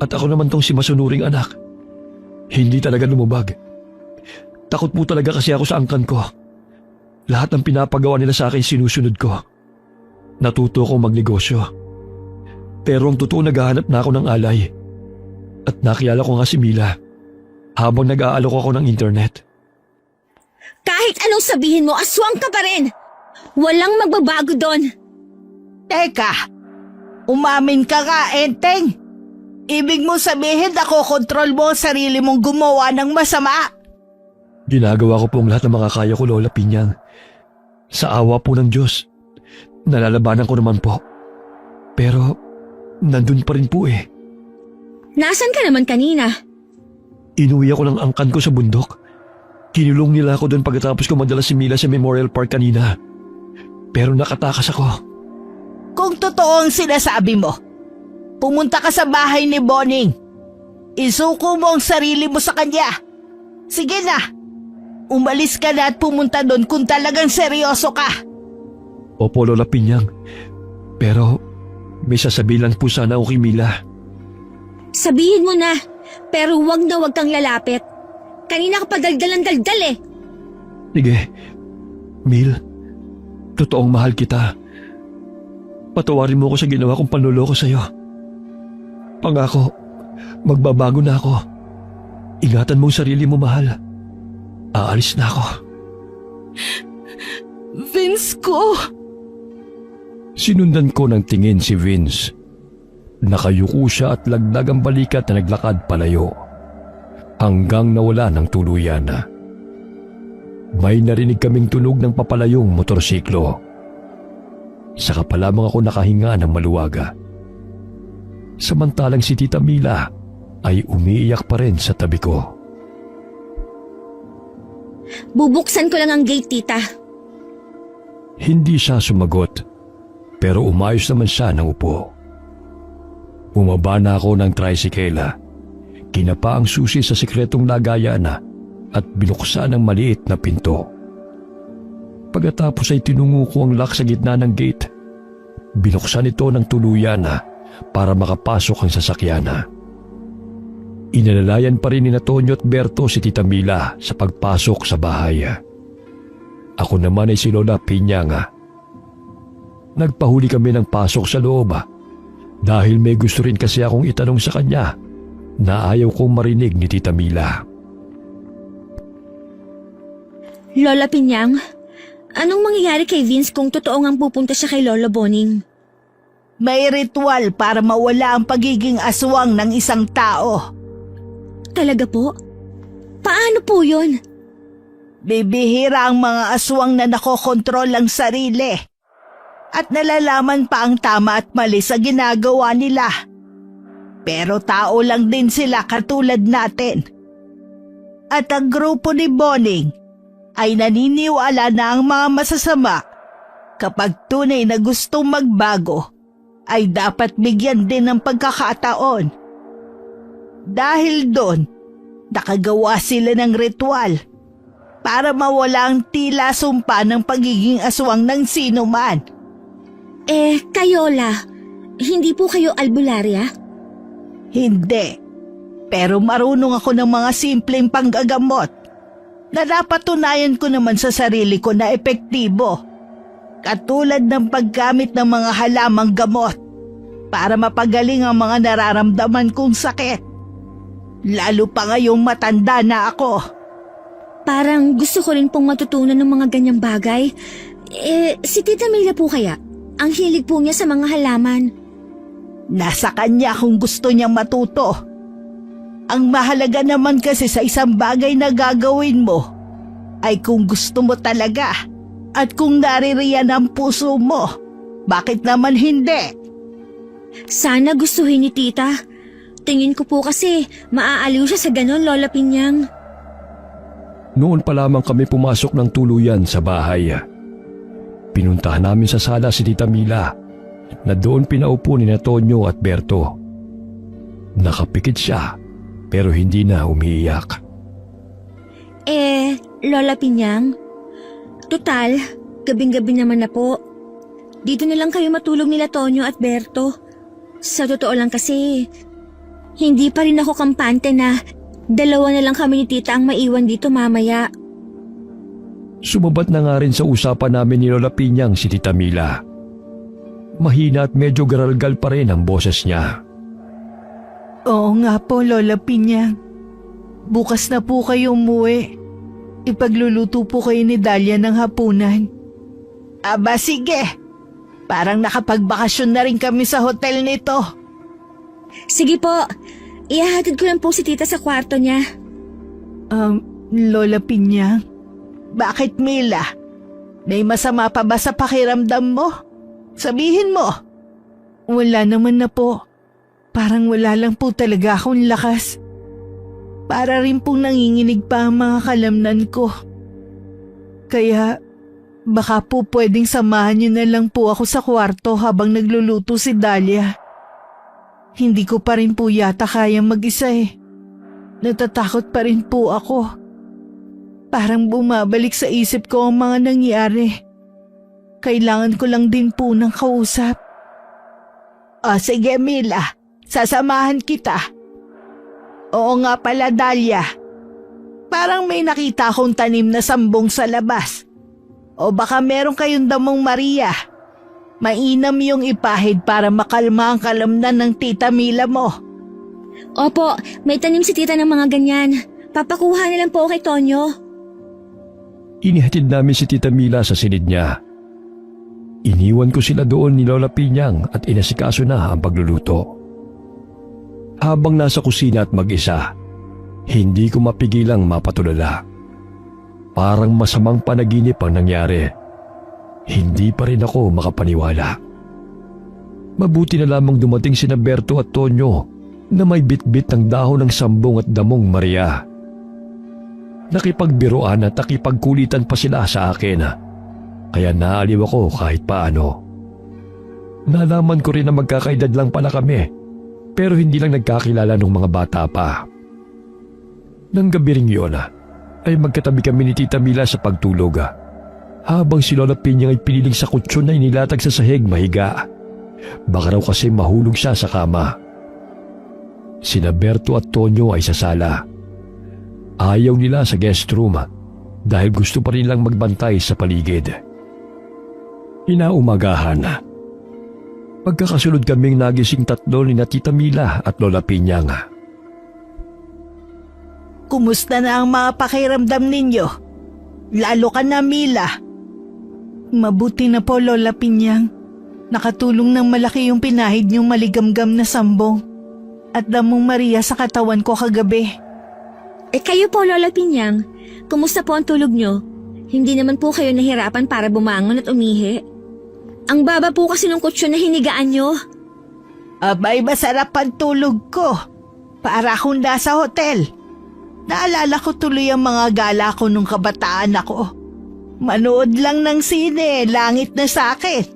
At ako naman tong si masunuring anak. Hindi talaga lumubag. Takot po talaga kasi ako sa angkan ko. Lahat ng pinapagawa nila sa akin sinusunod ko. Natuto akong magnegosyo. Pero ang totoo naghahanap na ako ng alay. At nakilala ko nga si Mila habang nag-aalok ako ng internet. Kahit anong sabihin mo, aswang ka pa rin! Walang magbabago doon. Teka, umamin ka nga, Enteng. Ibig mo sabihin ako kontrol mo ang sarili mong gumawa ng masama? Ginagawa ko po ang lahat ng makakaya ko, Lola Pinyang. Sa awa po ng Diyos, nalalabanan ko naman po. Pero, nandun pa rin po eh. Nasaan ka naman kanina? Inuwi ako ng angkan ko sa bundok. Kinulong nila ako doon pagkatapos ko madala si Mila sa Memorial Park kanina. Pero nakatakas ako. Kung totoo ang sinasabi mo, pumunta ka sa bahay ni Boning. Isuko mo ang sarili mo sa kanya. Sige na, umalis ka na at pumunta doon kung talagang seryoso ka. Opo, Lola Pinyang. Pero, may sasabihin lang po sana ako kay Mila. Sabihin mo na, pero wag na wag kang lalapit. Kanina ka pa daldal ng daldal eh. Sige, Mil, totoong mahal kita. Patawarin mo ako sa ginawa kong panloloko sa'yo. Pangako, magbabago na ako. Ingatan mo ang sarili mo, mahal. Aalis na ako. Vince ko! Sinundan ko ng tingin si Vince. Nakayuko siya at laglag ang balikat na naglakad palayo. Hanggang nawala ng tuluyan. May narinig kaming tunog ng papalayong motorsiklo. Saka pa lamang ako nakahinga ng maluwaga. Samantalang si Tita Mila ay umiiyak pa rin sa tabi ko. Bubuksan ko lang ang gate, tita. Hindi siya sumagot, pero umayos naman siya ng upo. Bumaba na ako ng tricycle. Kinapa ang susi sa sikretong lagayan at binuksan ang maliit na pinto. Pagkatapos ay tinungo ko ang lock sa gitna ng gate. Binuksan ito ng tuluyan para makapasok ang sasakyan. Inalalayan pa rin ni Tonyo at Berto si Tita Mila sa pagpasok sa bahay. Ako naman ay si Lola Pinyang. Nagpahuli kami ng pasok sa loob dahil may gusto rin kasi akong itanong sa kanya na ayaw kong marinig ni Tita Mila. Lola Pinyang, anong mangyayari kay Vince kung totoo ngang pupunta siya kay Lola Boning? May ritual para mawala ang pagiging aswang ng isang tao. Talaga po? Paano po yun? Bibihira ang mga aswang na nakokontrol ang sarili. At nalalaman pa ang tama at mali sa ginagawa nila. Pero tao lang din sila katulad natin. At ang grupo ni Boning ay naniniwala na ang mga masasama kapag tunay na gustong magbago ay dapat bigyan din ng pagkakataon. Dahil doon, nakagawa sila ng ritual para mawala ang tila sumpa ng pagiging aswang ng sino man. Kayola, hindi po kayo albularya? Hindi. Pero marunong ako ng mga simpleng panggagamot na napatunayan ko naman sa sarili ko na epektibo. Katulad ng paggamit ng mga halamang gamot para mapagaling ang mga nararamdaman kong sakit. Lalo pa ngayong matanda na ako. Parang gusto ko rin pong matutunan ng mga ganyang bagay. Si Tita Mila po kaya? Ang hilig po niya sa mga halaman. Nasa kanya kung gusto niyang matuto. Ang mahalaga naman kasi sa isang bagay na gagawin mo ay kung gusto mo talaga at kung naririyan ang puso mo. Bakit naman hindi? Sana gustuhin ni Tita. Tingin ko po kasi maaaliw siya sa ganon, Lola Pinyang. Noon pa lamang kami pumasok ng tuluyan sa bahay. Pinuntahan namin sa sala si Tita Mila na doon pinaupo ni Tonyo at Berto. Nakapikit siya pero hindi na umiiyak. Lola Pinyang, total, gabing-gabi naman na po. Dito na lang kayo matulog nila Tonyo at Berto. Sa totoo lang kasi, hindi pa rin ako kampante na dalawa na lang kami ni Tita ang maiwan dito mamaya. Sumabat na nga rin sa usapan namin ni Lola Pinyang si Tita Mila. Mahina at medyo garalgal pa rin ang boses niya. Oo nga po, Lola Pinyang. Bukas na po kayo umuwi. Ipagluluto po kayo ni Dahlia ng hapunan. Aba sige, parang nakapagbakasyon na rin kami sa hotel nito. Sige po, ihahatid ko lang po si tita sa kwarto niya. Lola Pinyang, bakit Mila? May masama pa ba sa pakiramdam mo? Sabihin mo. Wala naman na po. Parang wala lang po talaga akong lakas. Para rin pong nanginginig pa ang mga kalamnan ko. Kaya baka po pwedeng samahan niyo na lang po ako sa kwarto habang nagluluto si Dahlia. Hindi ko pa rin po yata kayang mag-isa eh. Natatakot pa rin po ako. Parang bumabalik sa isip ko ang mga nangyari. Kailangan ko lang din po ng kausap. Sige Mila, sasamahan kita. Oo nga pala Dahlia. Parang may nakita akong tanim na sambong sa labas. O baka meron kayong damong Maria. Mainam yung ipahid para makalma ang kalamnan ng tita Mila mo. Opo, may tanim si tita ng mga ganyan. Papakuha na lang po kay Tonyo. Inihatid namin si Tita Mila sa silid niya. Iniwan ko sila doon ni Lola Pinyang at inasikaso na ang pagluluto. Habang nasa kusina at mag-isa, hindi ko mapigilang mapatulala. Parang masamang panaginip ang nangyari. Hindi pa rin ako makapaniwala. Mabuti na lamang dumating sina Berto at Tonyo na may bitbit ng dahon ng sambong at damong Maria. Nakipagbiruan at nakipagkulitan pa sila sa akin. Kaya naaliw ako kahit paano. Nalaman ko rin na magkakaedad lang pala kami, pero hindi lang nagkakilala nung mga bata pa. Nang gabi ring yun, ay magkatabi kami ni Tita Mila sa pagtulog. Habang si Lola Pinyang ay piniling sa kutsyon na inilatag sa sahig mahiga. Baka raw kasi mahulog siya sa kama. Sina Berto at Tonyo ay sa sala. Ayaw nila sa guest room dahil gusto pa rin lang magbantay sa paligid. Inaumagahan. Pagkakasunod kaming nagising tatlo ni Tita Mila at Lola Pinyang. Kumusta na ang mga pakiramdam ninyo? Lalo ka na Mila. Mabuti na po Lola Pinyang. Nakatulong ng malaki yung pinahid niyong maligamgam na sambong at damong Maria sa katawan ko kagabi. Kayo po, Lola Pinyang, kumusta po ang tulog nyo? Hindi naman po kayo nahirapan para bumangon at umihi. Ang baba po kasi ng kutsyon na hinigaan nyo. Abay, masarap ang tulog ko. Para akong nasa hotel. Naalala ko tuloy ang mga gala ko nung kabataan ako. Manood lang ng sine, langit na sa akin.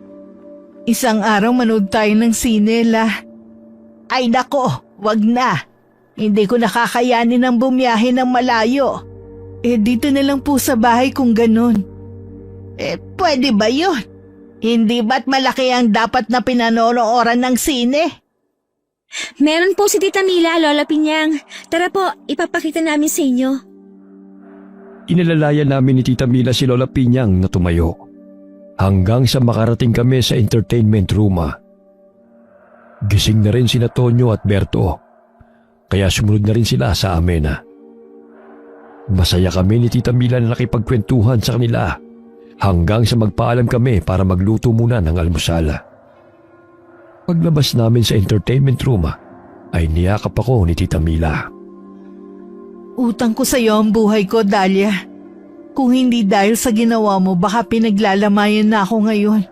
Isang araw manood tayo ng sine, La. Ay nako, wag na. Hindi ko nakakayanin ang bumiyahe ng malayo. Dito na lang po sa bahay kung ganun. Pwede ba yun? Hindi ba't malaki ang dapat na pinanonooran ng sine? Meron po si Tita Mila, Lola Pinyang. Tara po, ipapakita namin sa inyo. Inilalayan namin ni Tita Mila si Lola Pinyang na tumayo. Hanggang sa makarating kami sa entertainment room. Gising na rin sina Tonyo at Berto. Kaya sumunod na rin sila sa amin. Masaya kami ni Tita Mila na nakipagkwentuhan sa kanila hanggang sa magpaalam kami para magluto muna ng almusal. Paglabas namin sa entertainment room ay niyakap ako ni Tita Mila. Utang ko sa iyo ang buhay ko, Dahlia. Kung hindi dahil sa ginawa mo, baka pinaglalamayan na ako ngayon.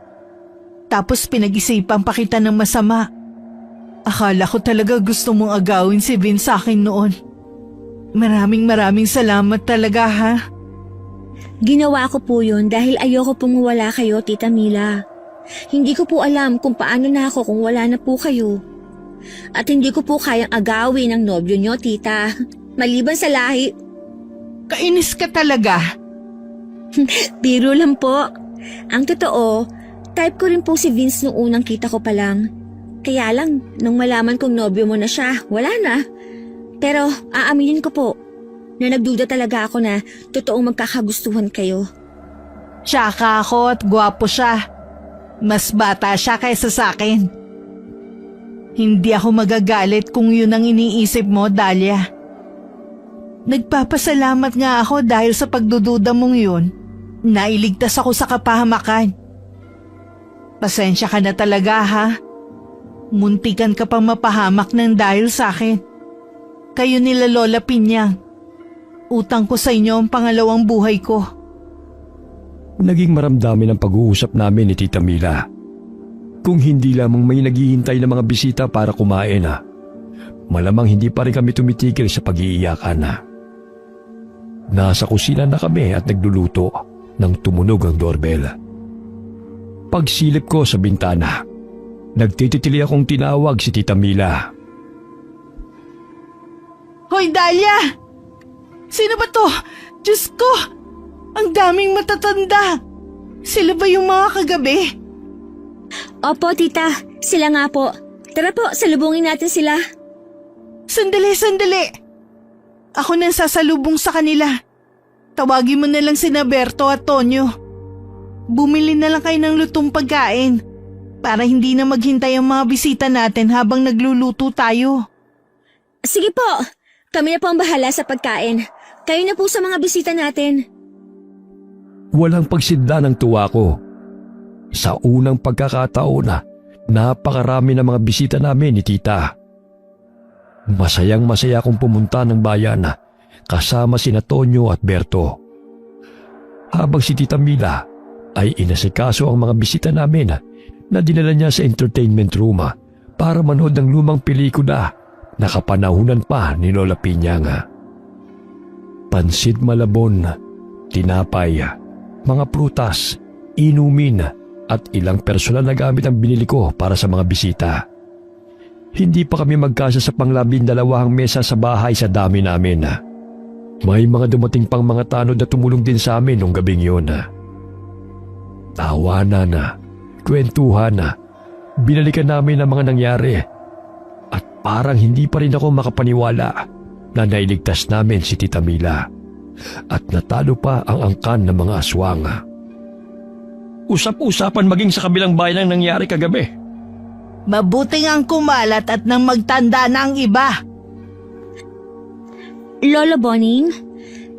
Tapos pinag-isipan pa kita ng masama. Akala ko talaga gusto mong agawin si Vince sa akin noon. Maraming salamat talaga ha. Ginawa ko po yun dahil ayoko pong wala kayo, Tita Mila. Hindi ko po alam kung paano na ako kung wala na po kayo. At hindi ko po kayang agawin ang nobyo nyo, Tita. Maliban sa lahi. Kainis ka talaga. Biro lang po. Ang totoo, type ko rin po si Vince nung unang kita ko pa lang. Kaya lang, nung malaman kong nobyo mo na siya, wala na. Pero aaminin ko po, na nagduda talaga ako na totoong magkakagustuhan kayo. Tsaka ako at gwapo siya. Mas bata siya kaysa sa akin. Hindi ako magagalit kung yun ang iniisip mo, Dahlia. Nagpapasalamat nga ako dahil sa pagdududa mong yun, nailigtas ako sa kapahamakan. Pasensya ka na talaga ha. Muntikan ka pang mapahamak ng dahil sa akin. Kayo nila Lola Pinyang. Utang ko sa inyo ang pangalawang buhay ko. Naging maramdamin ang pag-uusap namin ni Tita Mila. Kung hindi lamang may naghihintay na mga bisita para kumain malamang hindi pa rin kami tumitigil sa pag-iiyakan Nasa kusina na kami at nagluluto nang tumunog ang doorbell. Pagsilip ko sa bintana, nagtitili akong tinawag si Tita Mila. Hoy Dahlia! Sino ba to? Diyos ko! Ang daming matatanda! Sila ba yung mga kagabi? Opo, tita. Sila nga po. Tara po, salubungin natin sila. Sandali! Ako nang sasalubong sa kanila. Tawagin mo na lang sina Berto at Tonyo. Bumili na lang kayo ng lutong pagkain para hindi na maghintay ang mga bisita natin habang nagluluto tayo. Sige po. Kami na po ang bahala sa pagkain. Kayo na po sa mga bisita natin. Walang pagsidla ng tuwa ko. Sa unang pagkakataon napakarami ng mga bisita namin ni Tita. Masayang-masaya akong pumunta ng bayan kasama sina Tonyo at Berto. Habang si Tita Mila ay inasikaso ang mga bisita namin na dinala niya sa entertainment room para manood ng lumang pelikula na kapanahunan pa ni Lola Pinyang. Pansit malabon, tinapay, mga prutas, inumin at ilang personal na gamit ang binili ko para sa mga bisita. Hindi pa kami magkasya sa pang-12 mesa sa bahay sa dami namin. May mga dumating pang mga tanod na tumulong din sa amin nung gabing yun. Tawanan, kwentuhan, binalikan namin ang mga nangyari. At parang hindi pa rin ako makapaniwala na nailigtas namin si Tita Mila. At natalo pa ang angkan ng mga aswang. Usap-usapan maging sa kabilang bayan ang nangyari kagabi. Mabuting ang kumalat at nang magtanda na ang iba. Lolo Boning,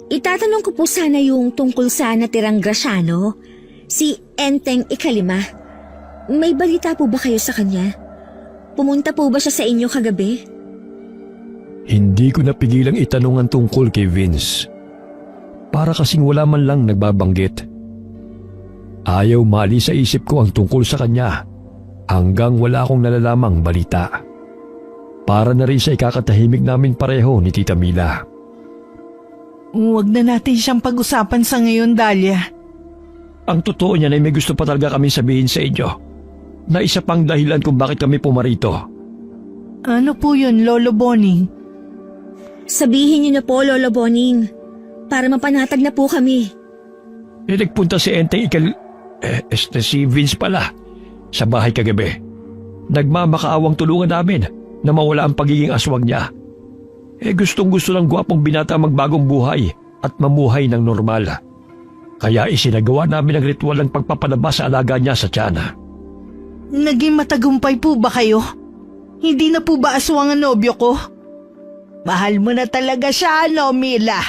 itatanong ko po sana yung tungkol sa natirang Graciano, si Enteng Ikalima. May balita po ba kayo sa kanya? Pumunta po ba siya sa inyo kagabi? Hindi ko napigilang itanong ang tungkol kay Vince. Para kasing wala man lang nagbabanggit. Ayaw mali sa isip ko ang tungkol sa kanya hanggang wala akong nalalamang balita. Para na rin sa ikakatahimik namin pareho ni Tita Mila. Huwag na natin siyang pag-usapan sa ngayon, Dahlia. Ang totoo niyan ay may gusto pa talaga kami sabihin sa inyo na isa pang dahilan kung bakit kami pumarito. Ano po yun, Lolo Boning? Sabihin niyo na po, Lolo Boning, para mapanatag na po kami. Nagpunta si Enteng si Vince pala sa bahay kagabi. Nagmamakaawang tulungan namin na mawala ang pagiging aswang niya. Gustong-gusto ng gwapong binata magbagong buhay at mamuhay ng normal. Kaya isinagawa namin ang ritual ng pagpapalabas sa alaga niya sa tiyan. Naging matagumpay po ba kayo? Hindi na po ba aswang ang nobyo ko? Mahal mo na talaga siya, no, Mila?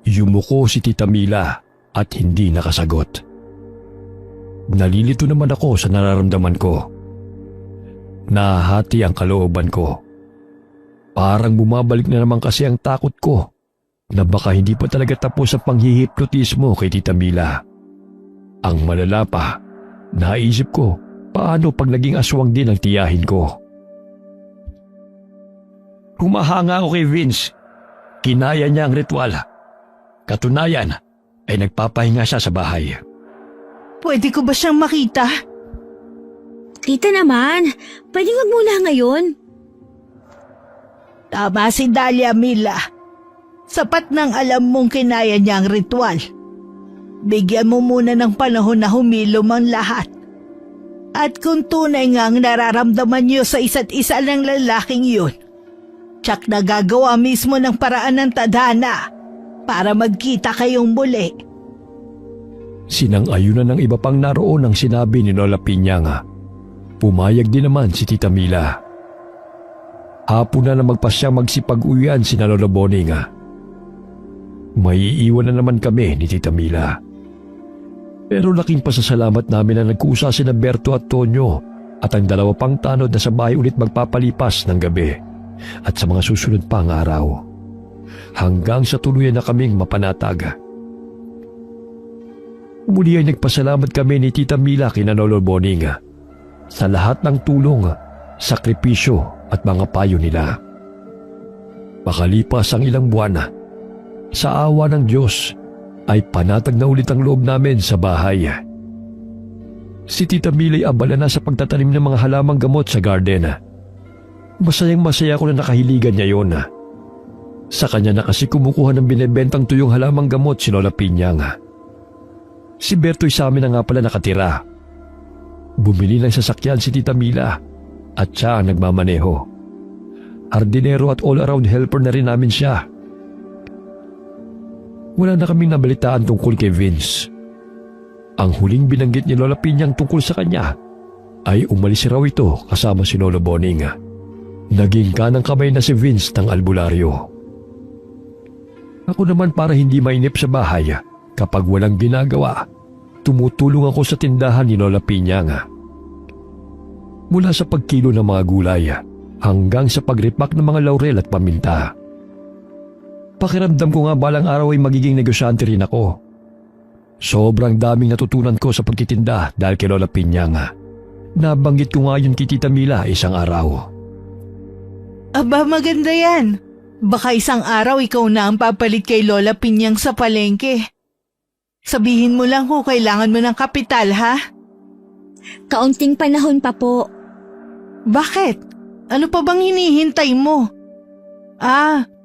Yumuko si Tita Mila at hindi nakasagot. Nalilito naman ako sa nararamdaman ko. Nahati ang kalooban ko. Parang bumabalik na naman kasi ang takot ko na baka hindi pa talaga tapos ang panghihipnotismo kay Tita Mila. Ang malala pa, naisip ko paano pag naging aswang din ang tiyahin ko. Humahanga ako kay Vince. Kinaya niya ang ritual. Katunayan ay nagpapahinga siya sa bahay. Pwede ko ba siyang makita? Tita naman, pwede wag muna ngayon. Tama si Dahlia, Mila. Sapat nang alam mong kinaya niya ang ritual. Bigyan mo muna ng panahon na humilom ang lahat. At kung tunay nga ang nararamdaman niyo sa isa't isa ng lalaking yun, tsak na gagawa mismo ng paraan ng tadhana para magkita kayong muli. Sinang-ayunan ng iba pang naroon ang sinabi ni Lola Pinyang. Pumayag din naman si Tita Mila. Hapon na magpasyang magsipag-uwian si Lola Boning. May iiwan na naman kami ni Tita Mila. Pero laking pasasalamat namin na nagkusa sina Berto at Tonyo at ang dalawa pang tanod na sa bahay ulit magpapalipas ng gabi at sa mga susunod pang araw. Hanggang sa tuluyan na kaming mapanatag. Muli ay nagpasalamat kami ni Tita Mila kina Lolo Boning sa lahat ng tulong, sakripisyo at mga payo nila. Makalipas ang ilang buwan, sa awa ng Diyos ay panatag na ulit ang loob namin sa bahay. Si Tita Mila ay abala na sa pagtatanim ng mga halamang gamot sa garden. Masayang masaya ko na nakahiligan niya yon. Sa kanya na kasi kumukuha ng binebentang tuyong halamang gamot si Lola Pinyang. Si Berto'y sa amin na nga pala nakatira. Bumili ng sasakyan si Tita Mila at siya ang nagmamaneho. Hardinero at all-around helper na rin namin siya. Wala na kaming nabalitaan tungkol kay Vince. Ang huling binanggit ni Lola Pinyang tungkol sa kanya ay umalis raw ito kasama si Lolo Boning. Naging kanang kamay na si Vince ng albularyo. Ako naman para hindi mainip sa bahay, kapag walang ginagawa, tumutulong ako sa tindahan ni Lola Pinyang. Mula sa pagkilo ng mga gulay hanggang sa pagripak ng mga laurel at paminta. Pakiramdam ko nga balang araw ay magiging negosyante rin ako. Sobrang daming natutunan ko sa pagtitinda dahil kay Lola Pinyang. Nabanggit ko nga yun kay Tita Mila isang araw. Aba, maganda yan. Baka isang araw ikaw na ang papalit kay Lola Pinyang sa palengke. Sabihin mo lang kung kailangan mo ng kapital, ha? Kaunting panahon pa po. Bakit? Ano pa bang hinihintay mo?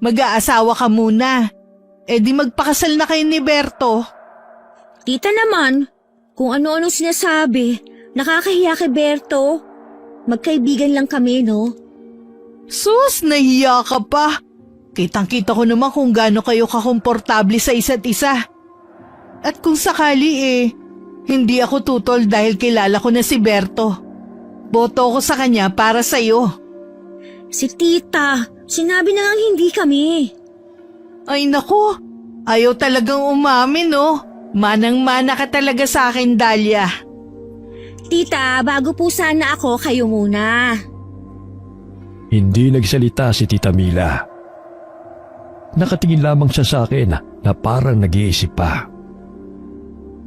Mag-aasawa ka muna. Eh di magpakasal na kayo ni Berto. Tita naman, kung ano-anong sinasabi, nakakahiya kay Berto. Magkaibigan lang kami, no? Sus, nahiya ka pa. Kitang-kita ko naman kung gaano kayo kakomportable sa isa't isa. At kung sakali hindi ako tutol dahil kilala ko na si Berto. Boto ko sa kanya para sa'yo. Si Tita, sinabi na nga hindi kami. Ay naku, ayaw talagang umamin, no? Manang-mana ka talaga sa akin, Dahlia. Tita, bago po sana ako, kayo muna. Hindi nagsalita si Tita Mila. Nakatingin lamang siya sa akin na parang nag-iisip pa.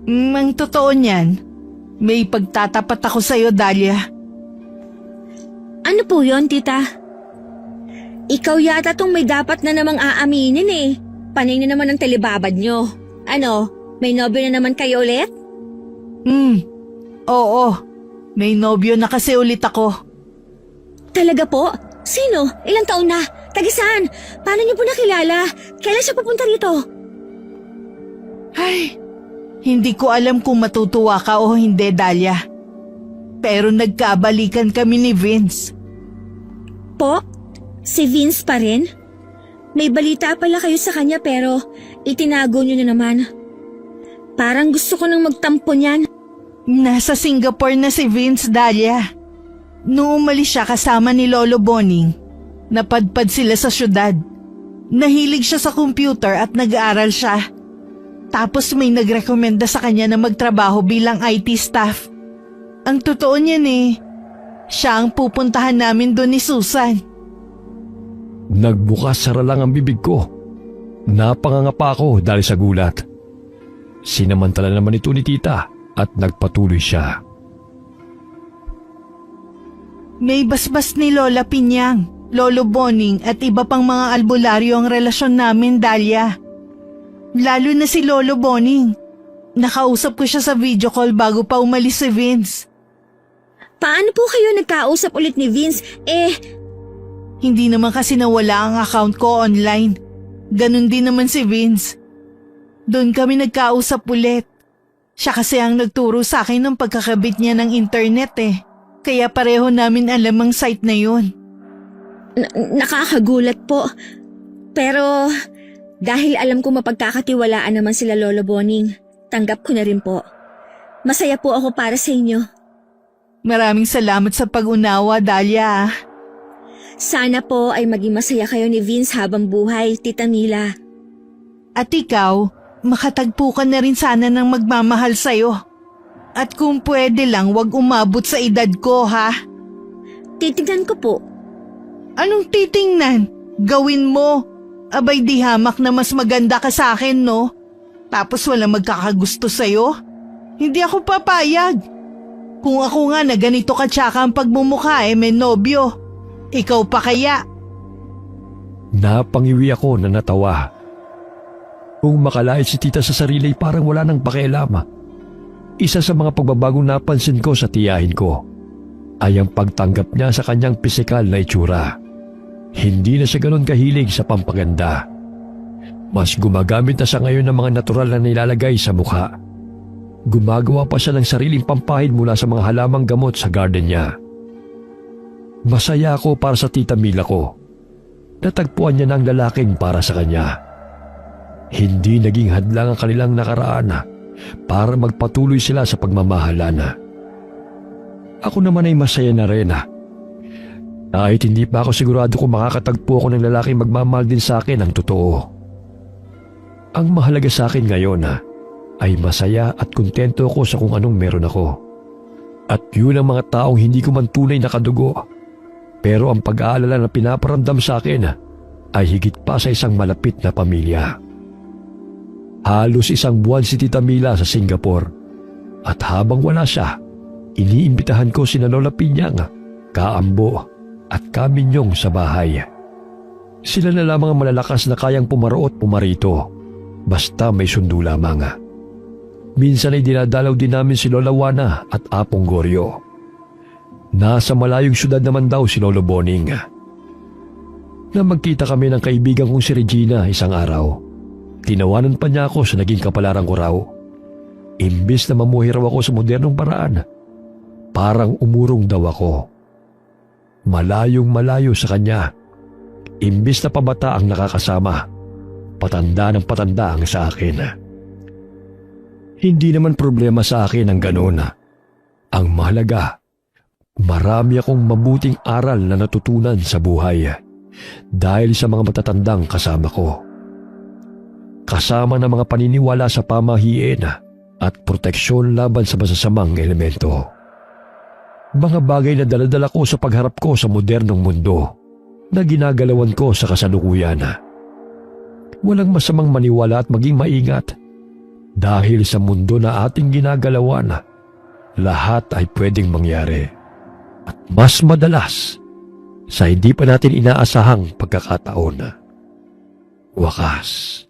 Ang totoo niyan, may pagtatapat ako sa'yo, Dahlia. Ano po yon, Tita? Ikaw yata tong may dapat na namang aaminin eh. Panay na naman ang telebabad nyo. Ano, may nobyo na naman kayo ulit? Oo. May nobyo na kasi ulit ako. Talaga po? Sino? Ilang taon na? Tagisan? Paano niyo po nakilala? Kailan siya pupunta rito? Ay, hindi ko alam kung matutuwa ka o hindi, Dahlia. Pero nagkabalikan kami ni Vince. Po? Si Vince pa rin? May balita pala kayo sa kanya pero itinago niyo na naman. Parang gusto ko nang magtampo niyan. Nasa Singapore na si Vince, Dahlia. Noong umalis siya kasama ni Lolo Boning, napadpad sila sa syudad. Nahilig siya sa computer at nag-aaral siya. Tapos may nagrekomenda sa kanya na magtrabaho bilang IT staff. Ang totoo niyan siya ang pupuntahan namin doon ni Susan. Nagbukas-sara lang ang bibig ko. Napangangapa ako dahil sa gulat. Sinamantala naman ito ni Tita at nagpatuloy siya. May basbas ni Lola Pinyang, Lolo Boning at iba pang mga albularyo ang relasyon namin, Dahlia. Lalo na si Lolo Boning. Nakausap ko siya sa video call bago pa umalis si Vince. Paano po kayo nagkausap ulit ni Vince? Hindi naman kasi nawala ang account ko online. Ganon din naman si Vince. Doon kami nagkausap ulit. Siya kasi ang nagturo sa akin ng pagkakabit niya ng internet Kaya pareho namin alam ang site na yun. Nakakagulat po. Pero dahil alam ko mapagkakatiwalaan naman sila Lolo Boning, tanggap ko na rin po. Masaya po ako para sa inyo. Maraming salamat sa pag-unawa, Dahlia. Sana po ay maging masaya kayo ni Vince habang buhay, Tita Mila. At ikaw, makatagpo ka na rin sana ng magmamahal sa'yo. At kung pwede lang, wag umabot sa edad ko, ha? Titignan ko po. Anong titingnan? Gawin mo. Abay di hamak na mas maganda ka sa akin, no? Tapos walang magkakagusto sa'yo? Hindi ako papayag. Kung ako nga na ganito ka tsaka ang pagmumukha may nobyo. Ikaw pa kaya? Napangiwi ako na natawa. Kung makalait si tita sa sarili parang wala nang pakialam. Isa sa mga pagbabagong napansin ko sa tiyahin ko ay ang pagtanggap niya sa kanyang pisikal na itsura. Hindi na siya ganun kahilig sa pampaganda. Mas gumagamit na siya ngayon ng mga natural na nilalagay sa mukha. Gumagawa pa siya ng sariling pampahid mula sa mga halamang gamot sa garden niya. Masaya ako para sa tita Mila ko. Natagpuan niya na ang lalaking para sa kanya. Hindi naging hadlang ang kanilang nakaraan para magpatuloy sila sa pagmamahalan. Ako naman ay masaya na rin. Kahit hindi pa ako sigurado kung makakatagpo ako ng lalaking magmamahal din sa akin ang totoo. Ang mahalaga sa akin ngayon ay masaya at kontento ako sa kung anong meron ako. At yun ang mga taong hindi ko man tunay na kadugo. Pero ang pag-aalala na pinaparamdam sa akin ay higit pa sa isang malapit na pamilya. Halos 1 buwan si Tita Mila sa Singapore. At habang wala siya, iniimbitahan ko sina Lola Pinyang, Kaambo at Kaminyong sa bahay. Sila na lamang ang malalakas na kayang pumaro at pumarito, basta may sundo lamang. Minsan ay dinadalaw din namin si Lola Wana at Apong Goryo. Nasa malayong syudad naman daw si Lolo Boning. Na magkita kami ng kaibigan kong si Regina isang araw. Tinawanan pa niya ako sa naging kapalaran ko raw. Imbis na mamuhi raw ako sa modernong paraan, parang umurong daw ako. Malayong malayo sa kanya. Imbis na pabata ang nakakasama, patanda ng patanda ang sa akin. Hindi naman problema sa akin ang ganoon. Ang mahalaga, marami akong mabuting aral na natutunan sa buhay dahil sa mga matatandang kasama ko. Kasama ng mga paniniwala sa pamahiin at proteksyon laban sa masasamang elemento. Mga bagay na daladala ko sa pagharap ko sa modernong mundo na ginagalawan ko sa kasalukuyan. Walang masamang maniwala at maging maingat dahil sa mundo na ating ginagalawan, lahat ay pwedeng mangyari. At mas madalas sa hindi pa natin inaasahang pagkakataon. Wakas.